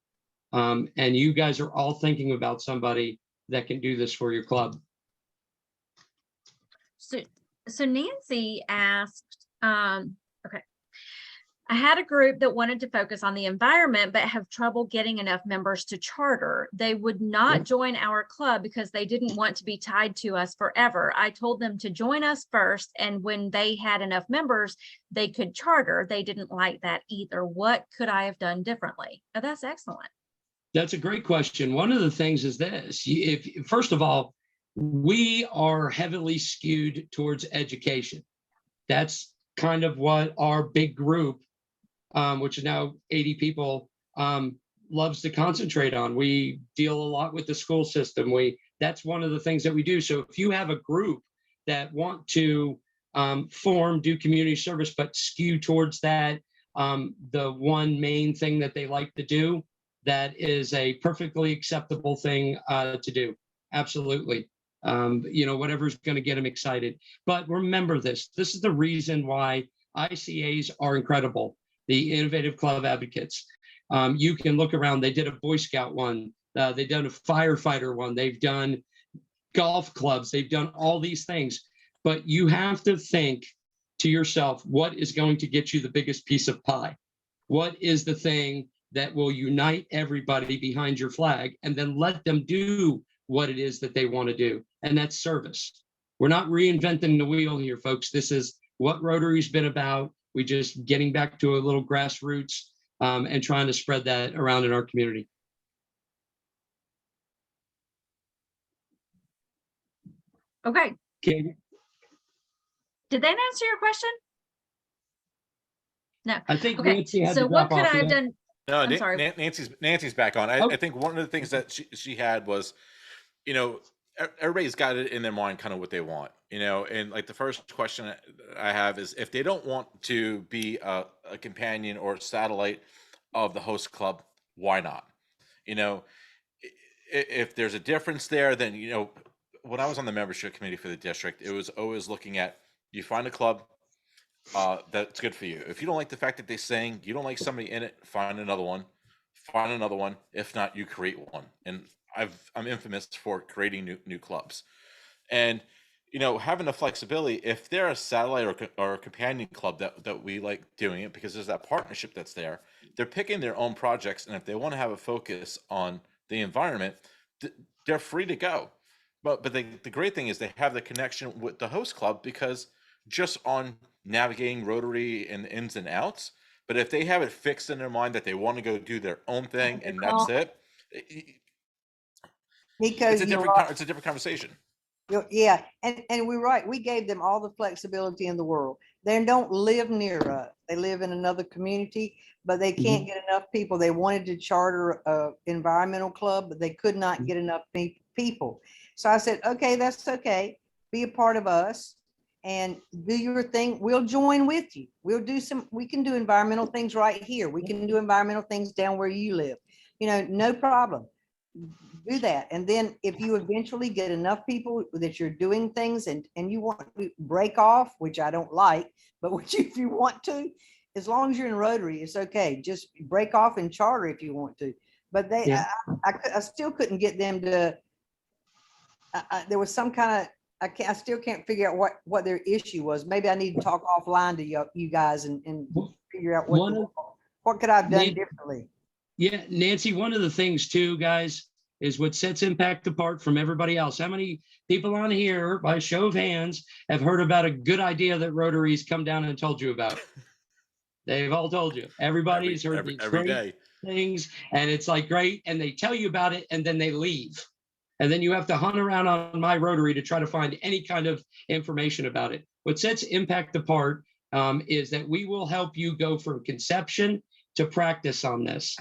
And you guys are all thinking about somebody that can do this for your club. So Nancy asked, I had a group that wanted to focus on the environment, but have trouble getting enough members to charter. They would not join our club because they didn't want to be tied to us forever. I told them to join us first, and when they had enough members, they could charter. They didn't like that either. What could I have done differently? Oh, that's excellent. That's a great question. One of the things is this: if first of all, we are heavily skewed towards education. That's kind of what our big group, which is now 80 people, loves to concentrate on. We deal a lot with the school system. That's one of the things that we do. So if you have a group that want to do community service, but skew towards that, the one main thing that they like to do, that is a perfectly acceptable thing to do. Absolutely. Whatever's going to get them excited. But remember this is the reason why ICAs are incredible. The Innovative Club Advocates. You can look around. They did a Boy Scout one. They've done a firefighter one. They've done golf clubs. They've done all these things. But you have to think to yourself, what is going to get you the biggest piece of pie? What is the thing that will unite everybody behind your flag, and then let them do what it is that they want to do? And that's service. We're not reinventing the wheel here, folks. This is what Rotary's been about. We just getting back to a little grassroots and trying to spread that around in our community. Okay. Katie? Did that answer your question? No. I think Okay. Nancy had So to what drop could off. I have Yeah. done? No, I'm sorry. Nancy's back on. Oh. I think one of the things that she had was, everybody's got it in their mind kind of what they want, and like the first question I have is, if they don't want to be a companion or satellite of the host club, why not? If there's a difference there, then, when I was on the membership committee for the district, it was always looking at, you find a club that's good for you. If you don't like the fact that they sing, you don't like somebody in it, find another one. If not, you create one. And I'm infamous for creating new clubs. And having the flexibility, if they're a satellite or a companion club that we like doing it, because there's that partnership that's there, they're picking their own projects, and if they want to have a focus on the environment, they're free to go. But the great thing is they have the connection with the host club, because just on navigating Rotary and the ins and outs, but if they have it fixed in their mind that they want to go do their own thing and that's it, because it's a different conversation. Yeah, and we're right. We gave them all the flexibility in the world. They don't live near us. They live in another community, but they can't get enough people. They wanted to charter a environmental club, but they could not get enough people. So I said, okay, that's okay. Be a part of us and do your thing. We'll join with you. We can do environmental things right here. We can do environmental things down where you live. No problem. Do that. And then if you eventually get enough people that you're doing things and you want to break off, which I don't like, but if you want to, as long as you're in Rotary, it's okay. Just break off and charter if you want to. But I still couldn't get them to, there was some kind of, I still can't figure out what their issue was. Maybe I need to talk offline to you guys and figure out what could I have done differently. Yeah, Nancy, one of the things too, guys, is what sets Impact apart from everybody else. How many people on here, by a show of hands, have heard about a good idea that Rotary's come down and told you about? They've all told you. Everybody's heard these every great day things, and it's like great, and they tell you about it, and then they leave. And then you have to hunt around on My Rotary to try to find any kind of information about it. What sets Impact apart is that we will help you go from conception to practice on this.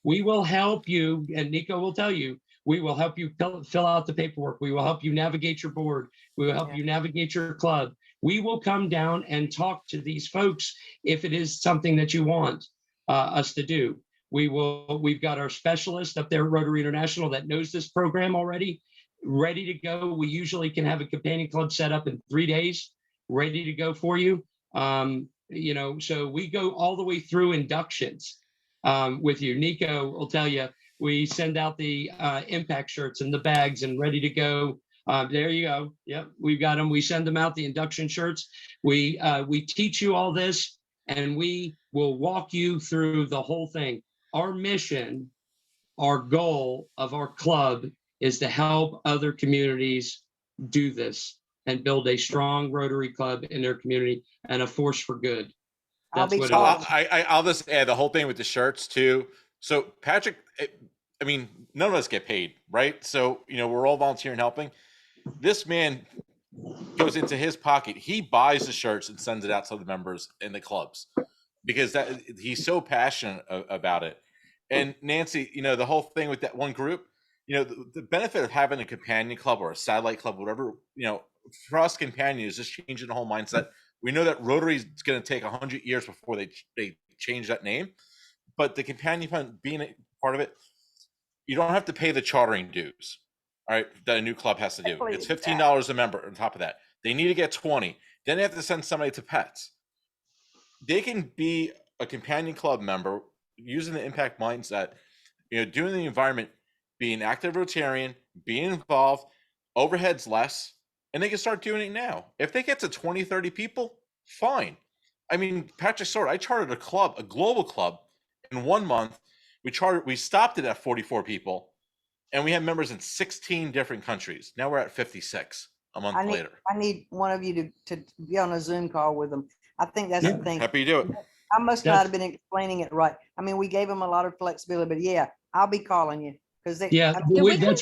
We will help you, and Nico will tell you, we will help you fill out the paperwork. We will help you navigate your board. We will help you navigate your club. We will come down and talk to these folks if it is something that you want us to do. We've got our specialist up there at Rotary International that knows this program already, ready to go. We usually can have a companion club set up in 3 days, ready to go for you. So we go all the way through inductions with you. Nico will tell you, we send out the impact shirts and the bags and ready to go. There you go. Yep, we've got them. We send them out, the induction shirts. We teach you all this. and we will walk you through the whole thing. Our mission, our goal of our club is to help other communities do this and build a strong Rotary Club in their community and a force for good. I'll That's be what it calling. is. I'll just add the whole thing with the shirts too. So Patrick, I mean, none of us get paid, right? So, you know, we're all volunteering, helping. This man goes into his pocket. He buys the shirts and sends it out to the members in the clubs because that he's so passionate about it. And Nancy, you know, the whole thing with that one group, you know, the benefit of having a companion club or a satellite club, whatever, you know, for us companion is just changing the whole mindset. We know that Rotary is going to take 100 years before they change that name, but the companion fund being a part of it, you don't have to pay the chartering dues. All right, that a new club has to do. It's $15 a member on top of that. They need to get 20. Then they have to send somebody to pets. They can be a companion club member using the impact mindset, you know, doing the environment, being active Rotarian, being involved, overhead's less, and they can start doing it now. If they get to 20, 30 people, fine. I mean, Patrick Sword, I chartered a club, a global club, in 1 month. We stopped it at 44 people, and we have members in 16 different countries. Now we're at 56 a month later. I need one of you to be on a Zoom call with them. I think that's the thing. Happy to do it. I must not have been explaining it right. I mean, we gave them a lot of flexibility, but yeah, I'll be calling you because they. Yeah, that's what we do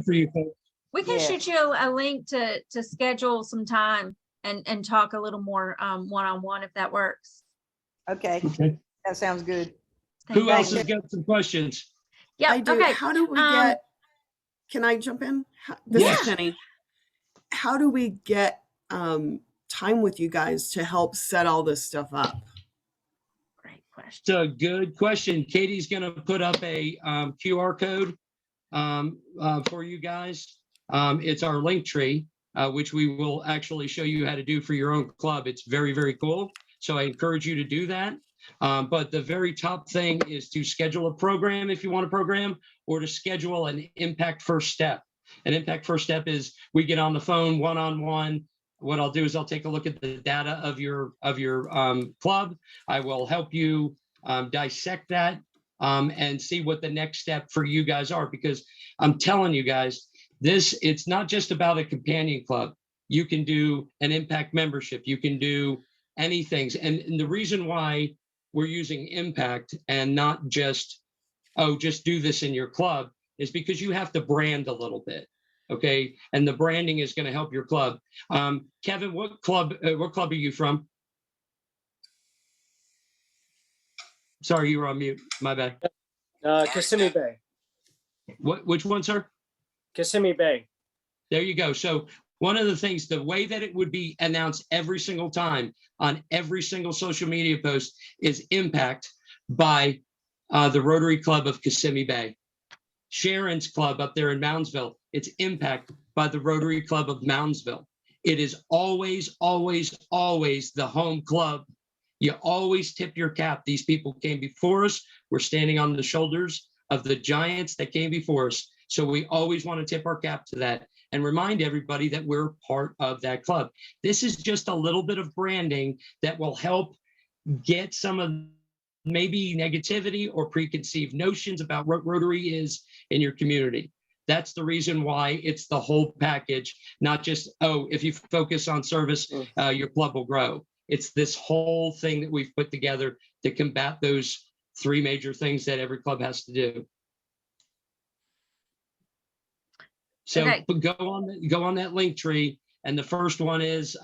for you folks. We can shoot you a link to schedule some time and talk a little more one-on-one if that works. Okay, that sounds good. Who else has got some questions? Yeah, I do. okay. How do we get, can I jump in? This Yes. is Penny. How do we get time with you guys to help set all this stuff up? Great question. It's a good question. Katie's going to put up a QR code for you guys. It's our link tree, which we will actually show you how to do for your own club. It's very, very cool. So I encourage you to do that. But the very top thing is to schedule a program if you want a program, or to schedule an impact first step. An impact first step is we get on the phone one-on-one. What I'll do is I'll take a look at the data of your club. I will help you dissect that and see what the next step for you guys are, because I'm telling you guys, it's not just about a companion club. You can do an impact membership. You can do anything. And the reason why we're using impact and not just, oh, just do this in your club is because you have to brand a little bit. Okay. And the branding is going to help your club. Kevin, what club are you from? Sorry, you were on mute. My bad. Kissimmee Bay. Which one, sir? Kissimmee Bay. There you go. So one of the things, the way that it would be announced every single time on every single social media post is impact by the Rotary Club of Kissimmee Bay. Sharon's club up there in Moundsville, it's impact by the Rotary Club of Moundsville. It is always, always, always the home club. You always tip your cap. These people came before us. We're standing on the shoulders of the giants that came before us. So we always want to tip our cap to that and remind everybody that we're part of that club. This is just a little bit of branding that will help get some of maybe negativity or preconceived notions about what Rotary is in your community. That's the reason why it's the whole package, not just, oh, if you focus on service, your club will grow. It's this whole thing that we've put together to combat those three major things that every club has to do. So go on that link tree. And the first one is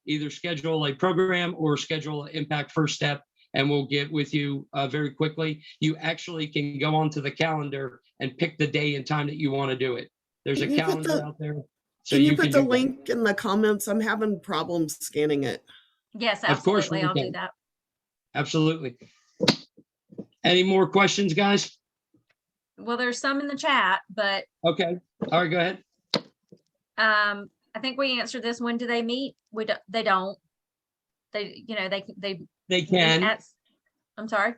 either schedule a program or schedule an impact first step, and we'll get with you very quickly. You actually can go onto the calendar and pick the day and time that you want to do it. There's a calendar out there. So can you put the link in the comments? I'm having problems scanning it. Yes, absolutely. I'll do that. Absolutely. Any more questions, guys? Well, there's some in the chat, but okay. All right, go ahead. I think we answered this. When do they meet? They don't. They can. I'm sorry.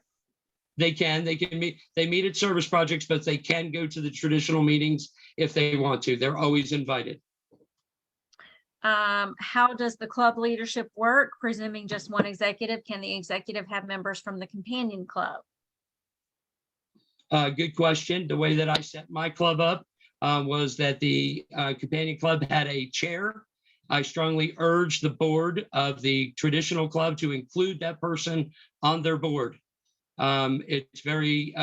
They can meet. They meet at service projects, but they can go to the traditional meetings if they want to. They're always invited. How does the club leadership work? Presuming just one executive, can the executive have members from the companion club? Good question. The way that I set my club up was that the companion club had a chair. I strongly urge the board of the traditional club to include that person on their board. It's very,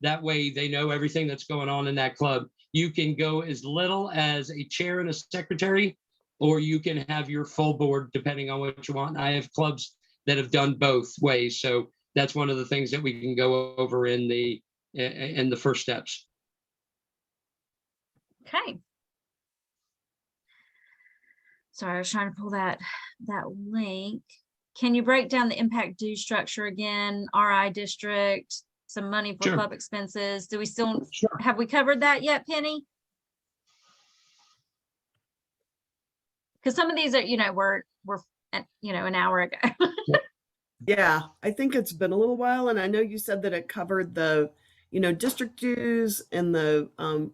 that way they know everything that's going on in that club. You can go as little as a chair and a secretary, or you can have your full board depending on what you want. I have clubs that have done both ways. So that's one of the things that we can go over in the first steps. Okay. Sorry, I was trying to pull that link. Can you break down the impact due structure again? RI district, some money for Sure. club expenses. Do we still, Sure. have we covered that yet, Penny? Because some of these are, we're an hour ago. Yeah, I think it's been a little while, and I know you said that it covered the, district dues and the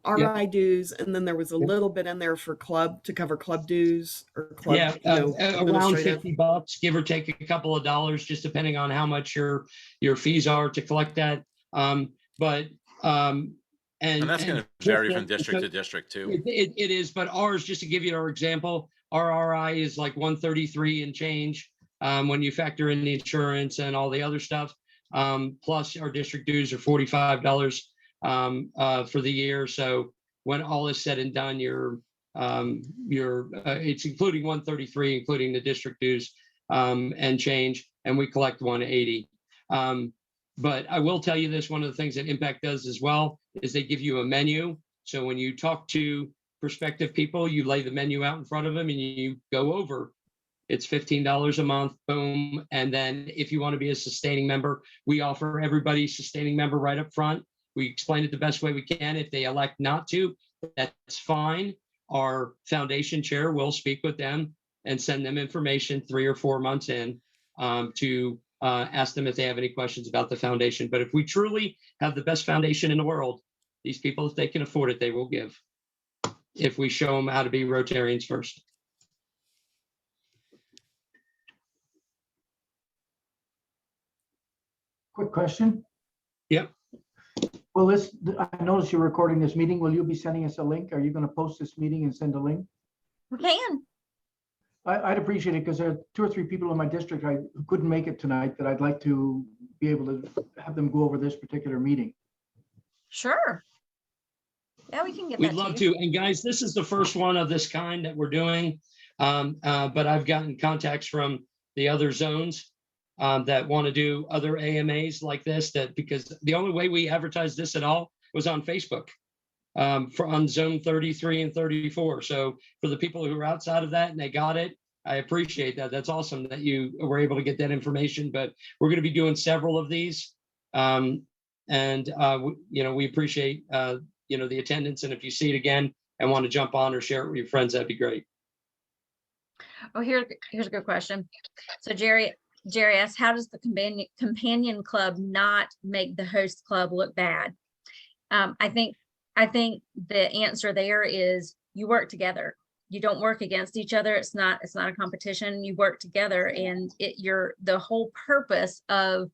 RI dues, and then there was a little bit in there for club to cover club dues or club, around administrative. $50, give or take a couple of dollars, just depending on how much your fees are to collect that. And that's going to vary from district to district too. It is, but ours, just to give you our example, our RI is like 133 and change when you factor in the insurance and all the other stuff. Plus our district dues are $45 for the year. So when all is said and done, it's including 133, including the district dues and change, and we collect 180. But I will tell you this, one of the things that Impact does as well is they give you a menu. So when you talk to prospective people, you lay the menu out in front of them and you go over. It's $15 a month, boom. And then if you want to be a sustaining member, we offer everybody sustaining member right up front. We explain it the best way we can. If they elect not to, that's fine. Our foundation chair will speak with them and send them information 3 or 4 months in to ask them if they have any questions about the foundation. But if we truly have the best foundation in the world, these people, if they can afford it, they will give. If we show them how to be Rotarians first. Quick question. Yep. Well, I noticed you're recording this meeting. Will you be sending us a link? Are you going to post this meeting and send a link? We can. I'd appreciate it because there are 2 or 3 people in my district who couldn't make it tonight that I'd like to be able to have them go over this particular meeting. Sure. Yeah, we can get that. We'd love to. And guys, this is the first one of this kind that we're doing. But I've gotten contacts from the other zones that want to do other AMAs like this, because the only way we advertised this at all was on Facebook on zone 33 and 34. So for the people who are outside of that and they got it, I appreciate that. That's awesome that you were able to get that information, but we're going to be doing several of these. We appreciate, the attendance. And if you see it again and want to jump on or share it with your friends, that'd be great. Oh, here's a good question. So Jerry asks, how does the companion club not make the host club look bad? I think the answer there is you work together. You don't work against each other. It's not a competition. You work together, and the whole purpose of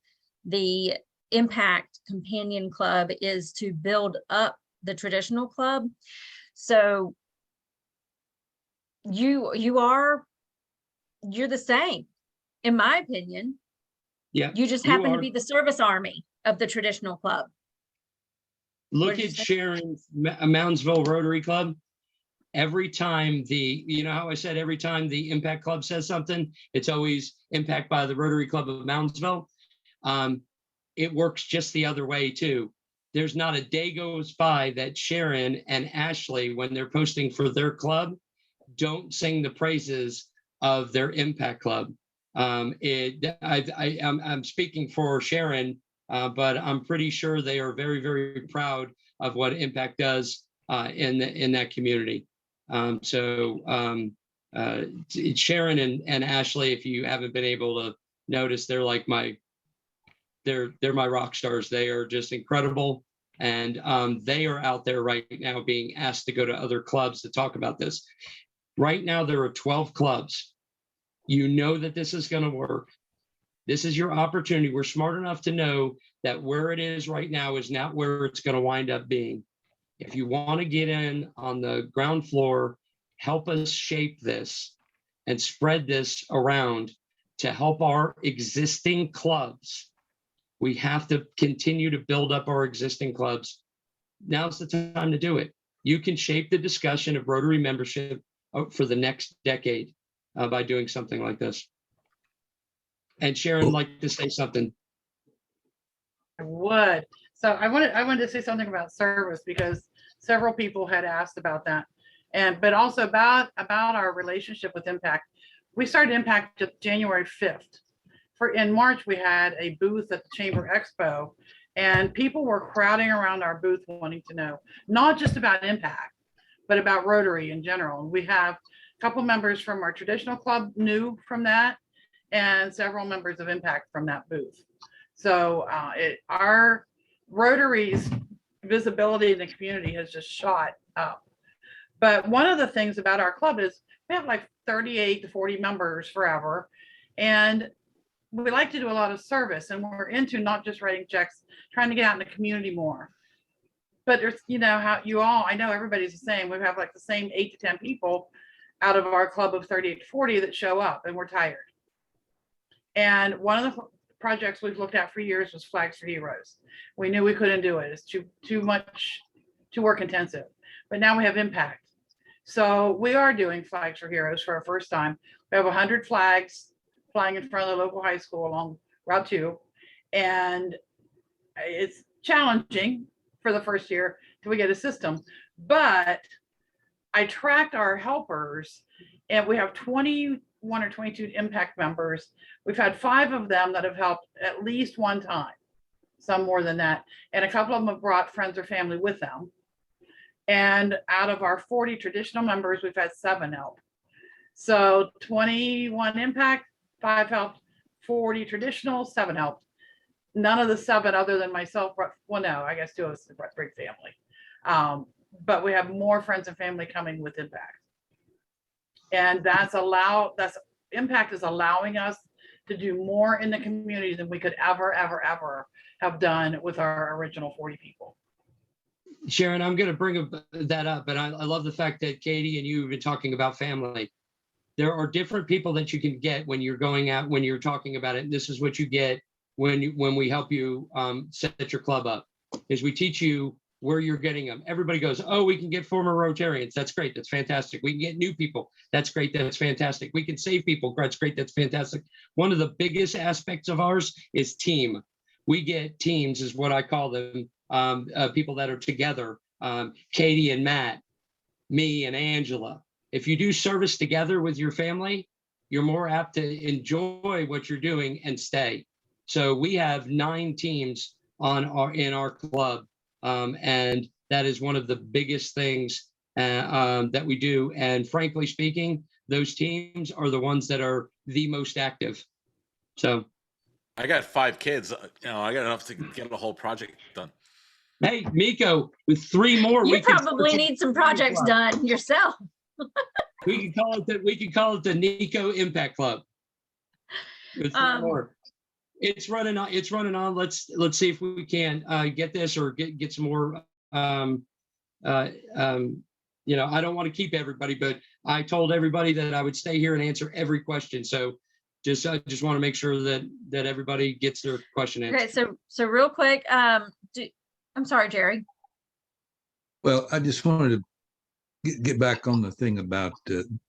the Impact Companion Club is to build up the traditional club. So you're the same, in my opinion. Yeah. You just happen to be the service army of the traditional club. Look at Sharon's Moundsville Rotary Club. Every time how I said every time the Impact Club says something, it's always Impact by the Rotary Club of Moundsville. It works just the other way too. There's not a day goes by that Sharon and Ashley, when they're posting for their club, don't sing the praises of their Impact Club. I'm speaking for Sharon, but I'm pretty sure they are very, very proud of what Impact does in that community. Sharon and Ashley, if you haven't been able to notice, they're like they're my rock stars. They are just incredible. And they are out there right now being asked to go to other clubs to talk about this. Right now, there are 12 clubs. You know that this is going to work. This is your opportunity. We're smart enough to know that where it is right now is not where it's going to wind up being. If you want to get in on the ground floor, help us shape this and spread this around to help our existing clubs. We have to continue to build up our existing clubs. Now's the time to do it. You can shape the discussion of Rotary membership for the next decade by doing something like this. And Sharon would like to say something. I would. So I wanted to say something about service because several people had asked about that. But also about our relationship with Impact. We started Impact January 5th. In March, we had a booth at the Chamber Expo, and people were crowding around our booth wanting to know, not just about Impact, but about Rotary in general. We have a couple members from our traditional club new from that, and several members of Impact from that booth. So our Rotary's visibility in the community has just shot up. But one of the things about our club is we have like 38 to 40 members forever. And we like to do a lot of service, and we're into not just writing checks, trying to get out in the community more. But there's, you know, how you all, I know everybody's the same. We have like the same 8 to 10 people out of our club of 38 to 40 that show up, and we're tired. And one of the projects we've looked at for years was Flags for Heroes. We knew we couldn't do it. It's too much, too work intensive. But now we have Impact. So we are doing Flags for Heroes for our first time. We have 100 flags flying in front of the local high school along Route 2. And it's challenging for the first year till we get a system. But I tracked our helpers, and we have 21 or 22 Impact members. We've had 5 of them that have helped at least one time, some more than that. And a couple of them have brought friends or family with them. And out of our 40 traditional members, we've had 7 help. So 21 Impact, 5 helped, 40 traditional, 7 helped. None of the 7 other than myself, well, no, I guess 2 of us brought big family. But we have more friends and family coming with Impact. And Impact is allowing us to do more in the community than we could ever have done with our original 40 people. Sharon, I'm going to bring that up, but I love the fact that Katie and you have been talking about family. There are different people that you can get when you're going out, when you're talking about it. This is what you get when we help you set your club up, is we teach you where you're getting them. Everybody goes, oh, we can get former Rotarians. That's great. That's fantastic. We can get new people. That's great. That's fantastic. We can save people. That's great. That's fantastic. One of the biggest aspects of ours is team. We get teams, is what I call them, people that are together. Katie and Matt, me and Angela. If you do service together with your family, you're more apt to enjoy what you're doing and stay. So we have 9 teams in our club. And that is one of the biggest things that we do. And frankly speaking, those teams are the ones that are the most active. So I got 5 kids. I got enough to get a whole project done. Hey, Miko, with 3 more, you probably need some projects done yourself. We can call it the Nico Impact Club. With 3 more. It's running on. Let's see if we can get this or get some more. I don't want to keep everybody, but I told everybody that I would stay here and answer every question. So just want to make sure that everybody gets their question answered. Okay, so real quick, I'm sorry, Jerry. Well, I just wanted to get back on the thing about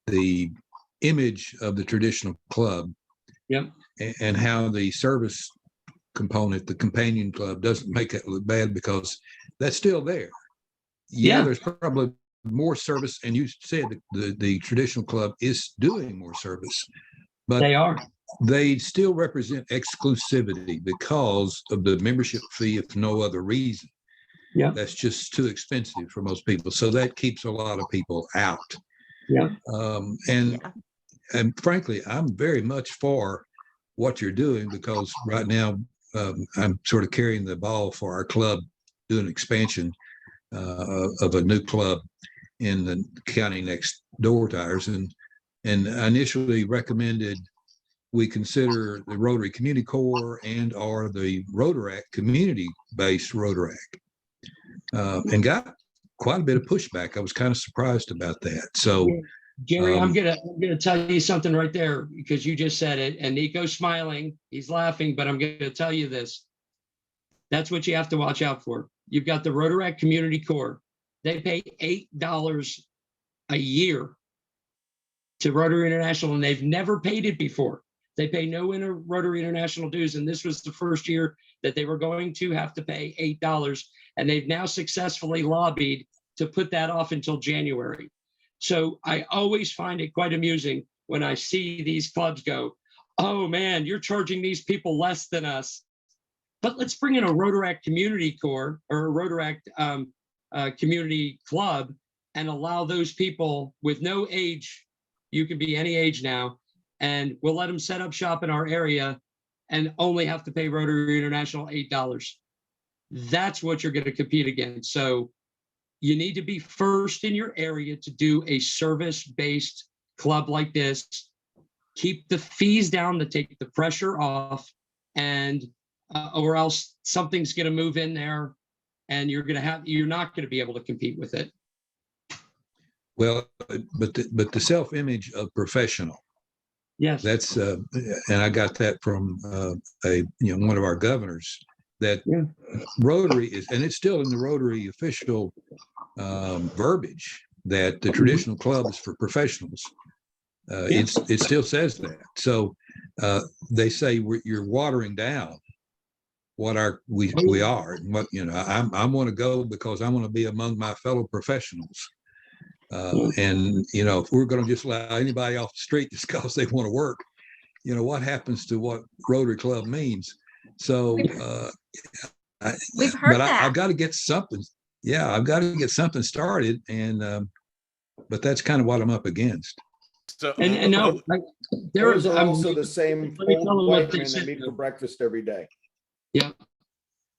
the image of the traditional club. Yep. And how the service component, the companion club, doesn't make it look bad, because that's still there. Yeah, there's probably more service, and you said the traditional club is doing more service, but they still represent exclusivity because of the membership fee, if no other reason. Yeah, that's just too expensive for most people, so that keeps a lot of people out. Yeah. And frankly, I'm very much for what you're doing, because right now I'm sort of carrying the ball for our club, doing expansion of a new club in the county next door tires, and I initially recommended we consider the Rotary Community Corps and or the Rotaract community-based Rotaract, and got quite a bit of pushback. I was kind of surprised about that. So, Jerry, I'm gonna tell you something right there, because you just said it, and Nico's smiling, he's laughing, but I'm gonna tell you this. That's what you have to watch out for. You've got the Rotaract Community Corps. They pay $8 a year to Rotary International, and they've never paid it before. They pay no Rotary International dues, and this was the first year that they were going to have to pay $8, and they've now successfully lobbied to put that off until January. So I always find it quite amusing when I see these clubs go, oh man, you're charging these people less than us. But let's bring in a Rotaract Community Corps or a Rotaract Community Club and allow those people with no age, you can be any age now, and we'll let them set up shop in our area and only have to pay Rotary International $8. That's what you're going to compete against. So you need to be first in your area to do a service-based club like this. Keep the fees down to take the pressure off, and or else something's going to move in there, and you're not going to be able to compete with it. Well, but the self-image of professional. Yes, that's and I got that from one of our governors, that Rotary is, and it's still in the Rotary official verbiage, that the traditional club is for professionals. It still says that. So they say you're watering down what we are, and what I want to go because I want to be among my fellow professionals. And if we're going to just allow anybody off the street just because they want to work, what happens to what Rotary Club means? So we've heard that. I've got to get something. Yeah, I've got to get something started, and but that's kind of what I'm up against. So, and no, those are also the same old white men that meet for breakfast every day. Yeah,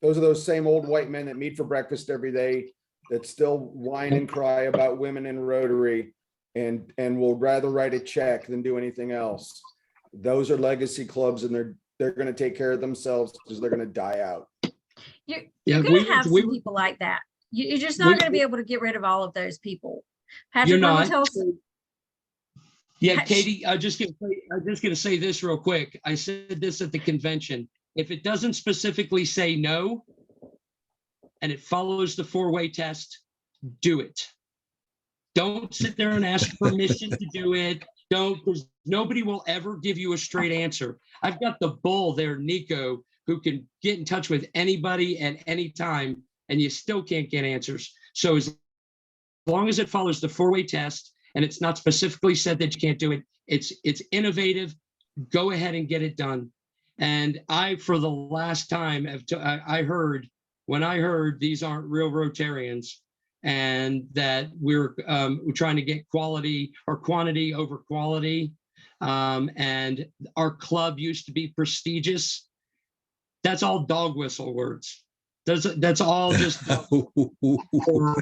those are those same old white men that meet for breakfast every day, that still whine and cry about women in Rotary, and will rather write a check than do anything else. Those are legacy clubs, and they're going to take care of themselves because they're going to die out. You're going to have some people like that. You're just not going to be able to get rid of all of those people. Patrick, want to tell us? Yeah, Katie, I'm just going to say this real quick. I said this at the convention. If it doesn't specifically say no, and it follows the 4-way test, do it. Don't sit there and ask permission to do it. Because nobody will ever give you a straight answer. I've got the bull there, Nico, who can get in touch with anybody at any time, and you still can't get answers. So as long as it follows the 4-way test and it's not specifically said that you can't do it, it's innovative, go ahead and get it done. And for the last time, when I heard these aren't real Rotarians, and that we're trying to get quality or quantity over quality, and our club used to be prestigious, that's all dog whistle words. That's all just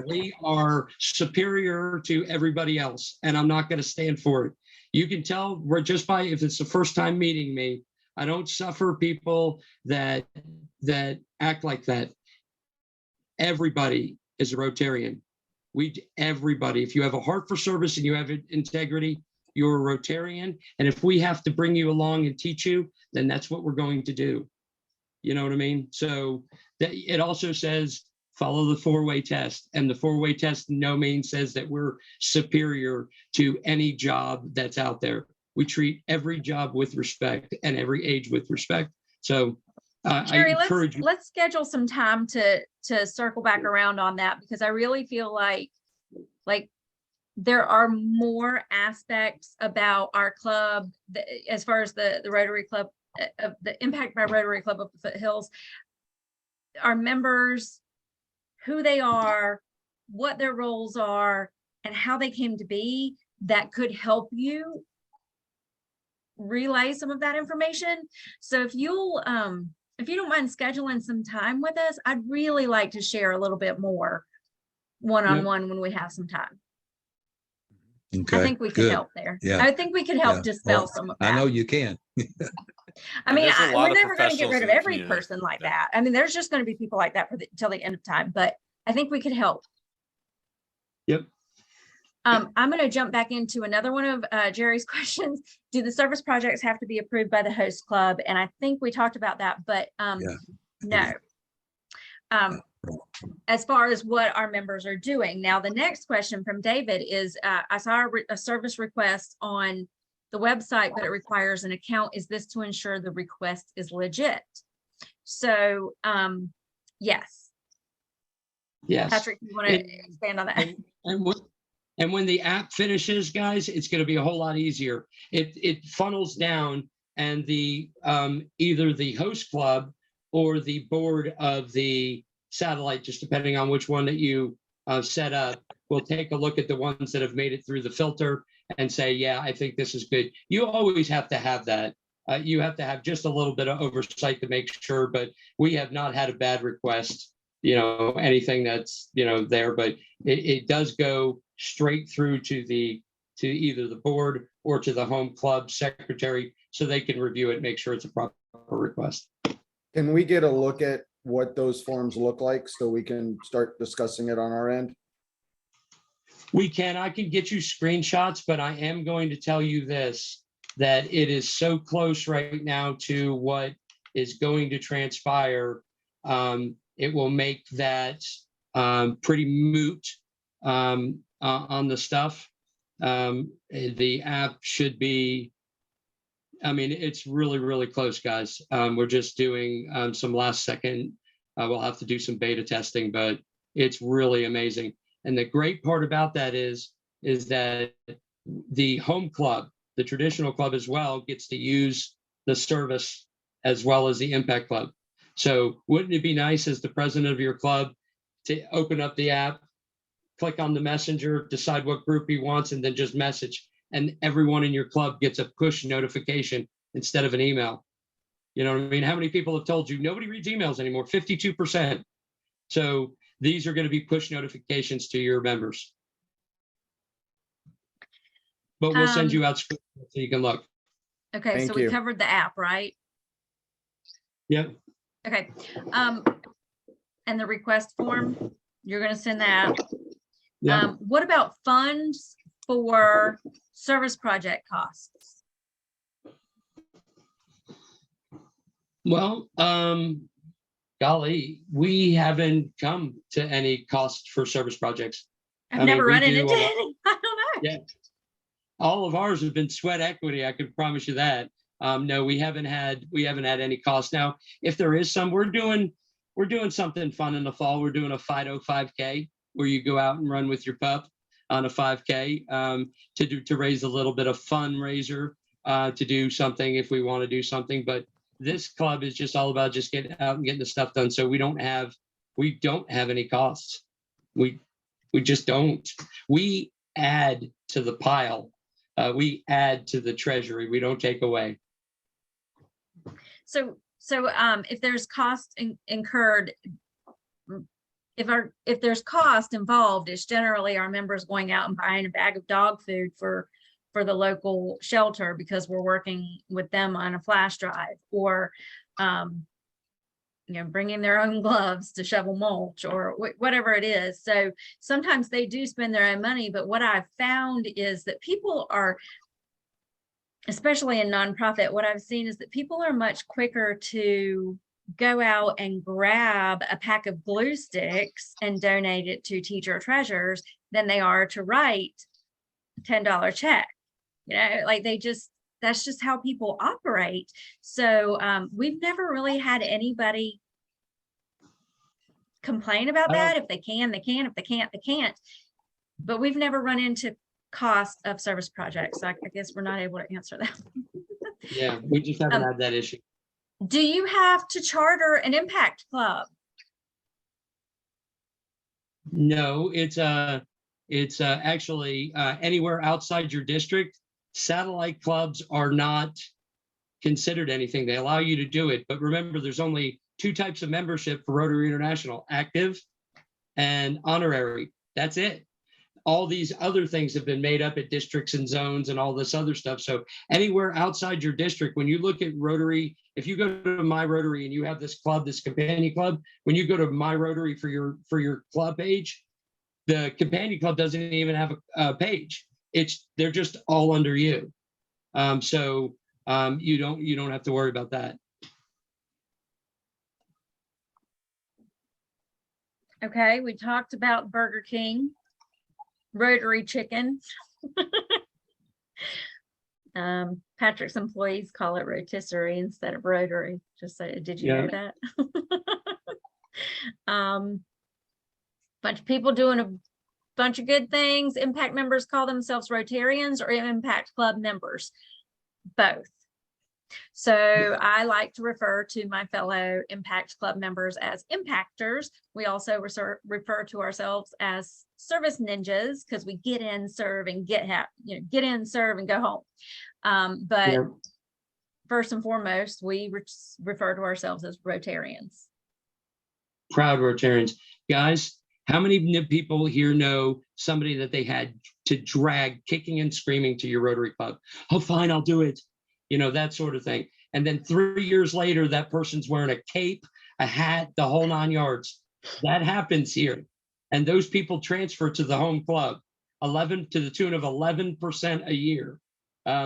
we are superior to everybody else, and I'm not going to stand for it. You can tell we're just by, if it's the first time meeting me, I don't suffer people that act like that. Everybody is a Rotarian. Everybody, if you have a heart for service and you have integrity, you're a Rotarian. And if we have to bring you along and teach you, then that's what we're going to do. You know what I mean? So that it also says follow the 4-way test, and the 4-way test no means says that we're superior to any job that's out there. We treat every job with respect and every age with respect. So Jerry, I encourage you. Let's schedule some time to circle back around on that, because I really feel like there are more aspects about our club as far as the Rotary Club, of the impact by Rotary Club of the Foothills, our members, who they are, what their roles are, and how they came to be, that could help you relay some of that information. So if you don't mind scheduling some time with us, I'd really like to share a little bit more one-on-one when we have some time. Okay. I think we could good. help there. Yeah. I think we could help Yeah. dispel Well, some of I know that. you can. I And mean, there's a lot we're of never going to get professionals rid in of the every community. person like Yeah. that. I mean, there's just going to be people like that till the end of time, but I think we could help. Yep. I'm going to jump back into another one of Jerry's questions. Do the service projects have to be approved by the host club? And I think we talked about that, but no. As far as what our members are doing. Now, the next question from David is, I saw a service request on the website, but it requires an account. Is this to ensure the request is legit? So, yes. Yes. Patrick, you want to expand on that? And when the app finishes, guys, it's going to be a whole lot easier. It funnels down, and the either the host club or the board of the satellite, just depending on which one that you set up, will take a look at the ones that have made it through the filter and say, yeah, I think this is good. You always have to have that. You have to have just a little bit of oversight to make sure, but we have not had a bad request, anything that's, there, but it does go straight through to either the board or to the home club secretary so they can review it, make sure it's a proper request. Can we get a look at what those forms look like so we can start discussing it on our end? I can get you screenshots, but I am going to tell you this, that it is so close right now to what is going to transpire. It will make that pretty moot on the stuff. The app should be, it's really, really close, guys. We're just doing some last second. We'll have to do some beta testing, but it's really amazing. And the great part about that is that the home club, the traditional club as well, gets to use the service as well as the impact club. So wouldn't it be nice as the president of your club to open up the app, click on the messenger, decide what group he wants, and then just message, and everyone in your club gets a push notification instead of an email? You know what I mean? How many people have told you nobody reads emails anymore? 52%. So these are going to be push notifications to your members. But we'll send you out so you can look. Okay, Thank so we you. covered the app, right? Yep. Okay. And the request form, you're going to send that. Yeah. What about funds for service project costs? Well, golly, we haven't come to any cost for service projects. I've never run into do any. I don't know. Yeah. All of ours have been sweat equity. I can promise you that. No, we haven't had any cost. Now, if there is some, we're doing something fun in the fall. We're doing a Fido 5K where you go out and run with your pup on a 5K to raise a little bit of fundraiser to do something if we want to do something. But this club is just all about just getting out and getting the stuff done. So we don't have any costs. We just don't. We add to the pile. We add to the treasury. We don't take away. So if there's cost incurred, if there's cost involved, it's generally our members going out and buying a bag of dog food for the local shelter because we're working with them on a flash drive, or bringing their own gloves to shovel mulch, or whatever it is. So sometimes they do spend their own money, but what I've found is that people are, especially in nonprofit, what I've seen is that people are much quicker to go out and grab a pack of glue sticks and donate it to Teacher Treasures than they are to write a $10 check. Like that's just how people operate. So we've never really had anybody complain about that. If they can, they can. If they can't, they can't. But we've never run into cost of service projects. So I guess we're not able to answer that. Yeah, we just haven't had that issue. Do you have to charter an impact club? No, it's actually anywhere outside your district. Satellite clubs are not considered anything. They allow you to do it, but remember, there's only two types of membership for Rotary International: active and honorary. That's it. all these other things have been made up at districts and zones and all this other stuff. So anywhere outside your district, when you look at Rotary, if you go to My Rotary and you have this club, this companion club, when you go to My Rotary for your club page, the companion club doesn't even have a page. They're just all under you. So you don't have to worry about that. Okay, we talked about Burger King, Rotary Chicken. Patrick's employees call it rotisserie instead of Rotary. Just so, did you know that? Bunch of people doing a bunch of good things. Impact members call themselves Rotarians or Impact Club members, both. So I like to refer to my fellow Impact Club members as impactors. We also refer to ourselves as service ninjas because we get in, serve, and get in, serve, and go home. But first and foremost, we refer to ourselves as Rotarians. Proud Rotarians. Guys, how many people here know somebody that they had to drag kicking and screaming to your Rotary Club? Oh, fine, I'll do it. You know, that sort of thing. And then 3 years later, that person's wearing a cape, a hat, the whole 9 yards. That happens here. And those people transfer to the home club, to the tune of 11% a year.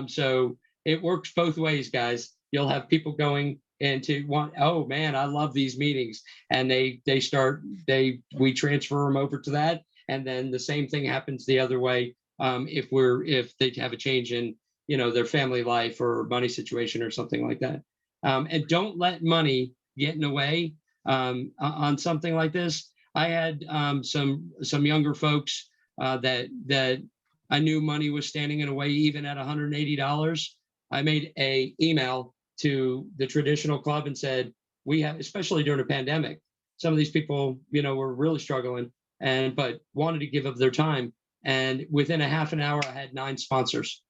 So it works both ways, guys. You'll have people going into oh man, I love these meetings. And we transfer them over to that. And then the same thing happens the other way. If they have a change in their family life or money situation or something like that. And don't let money get in the way on something like this. I had some younger folks that I knew money was standing in the way, even at $180. I made an email to the traditional club and said, we have, especially during a pandemic, some of these people, were really struggling but wanted to give up their time. And within a half an hour, I had 9 sponsors.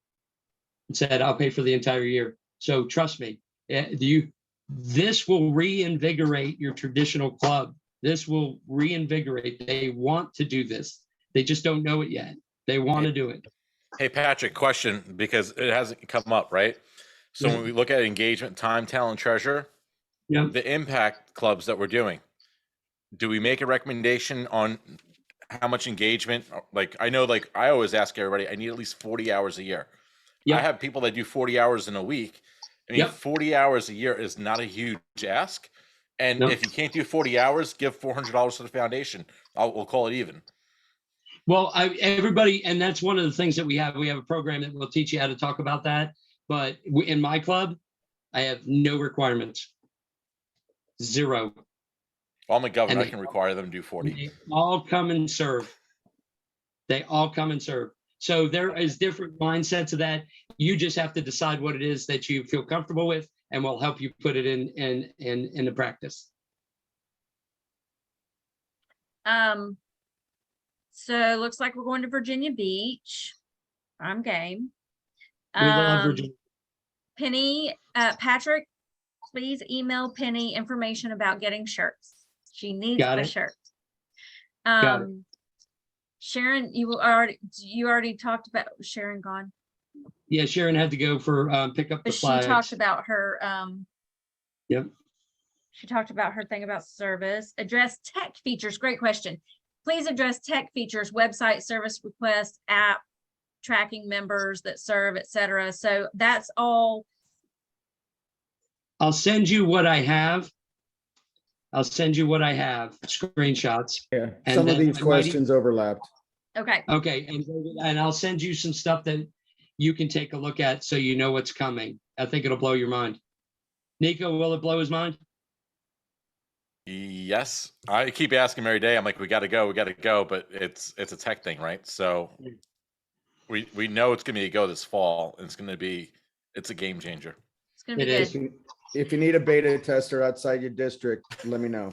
And said, I'll pay for the entire year. So trust me, this will reinvigorate your traditional club. This will reinvigorate. They want to do this. They just don't know it yet. They want to do it. Hey, Patrick, question, because it hasn't come up, right? So when we look at engagement, time, talent, treasure, the impact clubs that we're doing, do we make a recommendation on how much engagement? Like, I know, like I always ask everybody, I need at least 40 hours a year. I have people that do 40 hours in a week. I mean, 40 hours a year is not a huge ask. And if you can't do 40 hours, give $400 to the foundation. We'll call it even. Well, everybody, and that's one of the things that we have. We have a program that will teach you how to talk about that. But in my club, I have no requirements. 0. Well, I'm the governor. I can require them to do 40. They all come and serve. So there is different mindsets of that. You just have to decide what it is that you feel comfortable with, and we'll help you put it in the practice. So it looks like we're going to Virginia Beach. I'm game. We love Virginia. Penny, Patrick, please email Penny information about getting shirts. She needs a shirt. Got it. Sharon, you already talked about Sharon gone. Yeah, Sharon had to go for pick up the flags. She talked about her Yep. She talked about her thing about service. Address tech features. Great question. Please address tech features, website, service requests, app, tracking members that serve, etc. So that's all. I'll send you what I have. Screenshots. Yeah, some of these questions overlapped. Okay. Okay, and I'll send you some stuff that you can take a look at so you know what's coming. I think it'll blow your mind. Nico, will it blow his mind? Yes. I keep asking him every day. I'm like, we got to go, but it's a tech thing, right? So we know it's going to be a go this fall, and it's a game changer. It's going to be good. If you need a beta tester outside your district, let me know.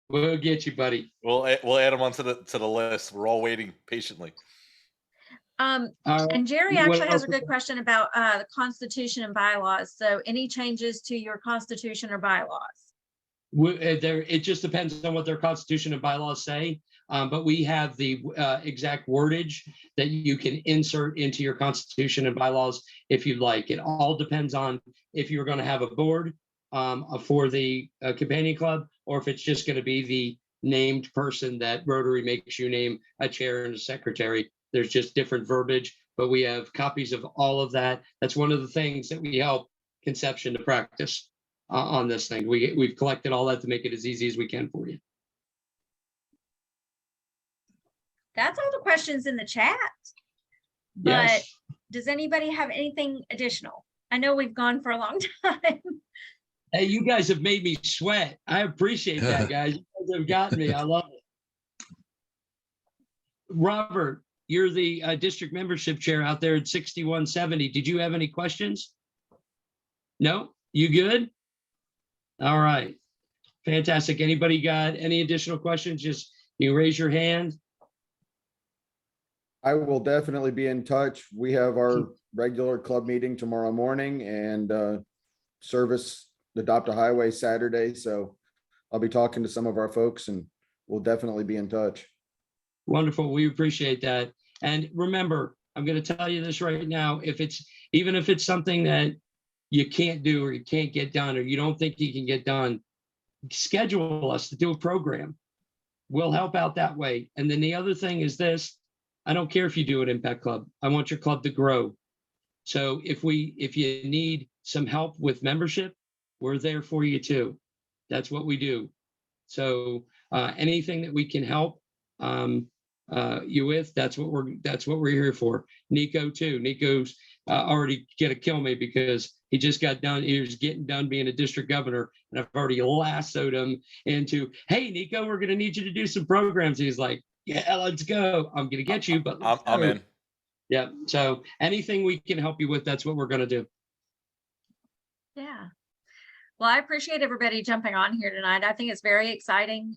We'll get you, buddy. We'll add them onto the list. We're all waiting patiently. And Jerry actually has a good question about the Constitution and bylaws. So any changes to your Constitution or bylaws? It just depends on what their Constitution and bylaws say. but we have the exact wordage that you can insert into your constitution and bylaws if you'd like. It all depends on if you're going to have a board for the companion club, or if it's just going to be the named person that Rotary makes you name a chair and a secretary. There's just different verbiage, but we have copies of all of that. That's one of the things that we help Conception to practice on this thing. We've collected all that to make it as easy as we can for you. That's all the questions in the chat. But Yes. does anybody have anything additional? I know we've gone for a long time. Hey, you guys have made me sweat. I appreciate that, guys. You guys have gotten me. I love it. Robert, you're the district membership chair out there at 6170. Did you have any questions? No? You good? All right. Fantastic. Anybody got any additional questions? Just you raise your hand. I will definitely be in touch. We have our regular club meeting tomorrow morning and service Adopt a Highway Saturday. So I'll be talking to some of our folks and we'll definitely be in touch. Wonderful. We appreciate that. And remember, I'm going to tell you this right now. Even if it's something that you can't do or you can't get done or you don't think you can get done, schedule us to do a program. We'll help out that way. And then the other thing is this. I don't care if you do an impact club. I want your club to grow. So if you need some help with membership, we're there for you too. That's what we do. So anything that we can help you with, that's what we're here for. Nico too. Nico's already gonna kill me because he just got done. He was getting done being a district governor, and I've already lassoed him into, hey, Nico, we're gonna need you to do some programs. He's like, yeah, let's go. I'm gonna get you, but I'm in. Yeah. So anything we can help you with, that's what we're gonna do. Yeah. Well, I appreciate everybody jumping on here tonight. I think it's very exciting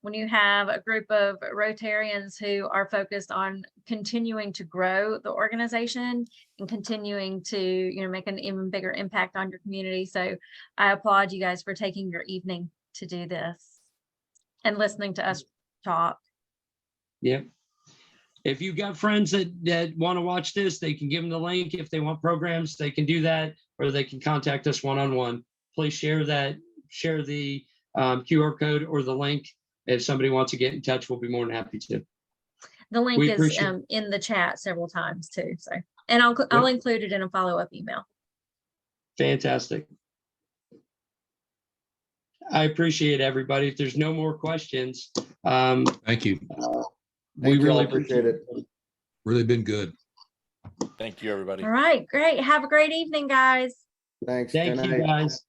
when you have a group of Rotarians who are focused on continuing to grow the organization and continuing to, make an even bigger impact on your community. So I applaud you guys for taking your evening to do this and listening to us talk. Yeah. If you've got friends that want to watch this, they can give them the link. If they want programs, they can do that, or they can contact us one-on-one. Please share the QR code or the link. If somebody wants to get in touch, we'll be more than happy to. The link is in the chat several times too. So, and I'll include it in a follow-up email. Fantastic. I appreciate everybody. If there's no more questions, thank you. We really appreciate it. Really been good. Thank you, everybody. All right, great. Have a great evening, guys. Thanks. Thank you, guys.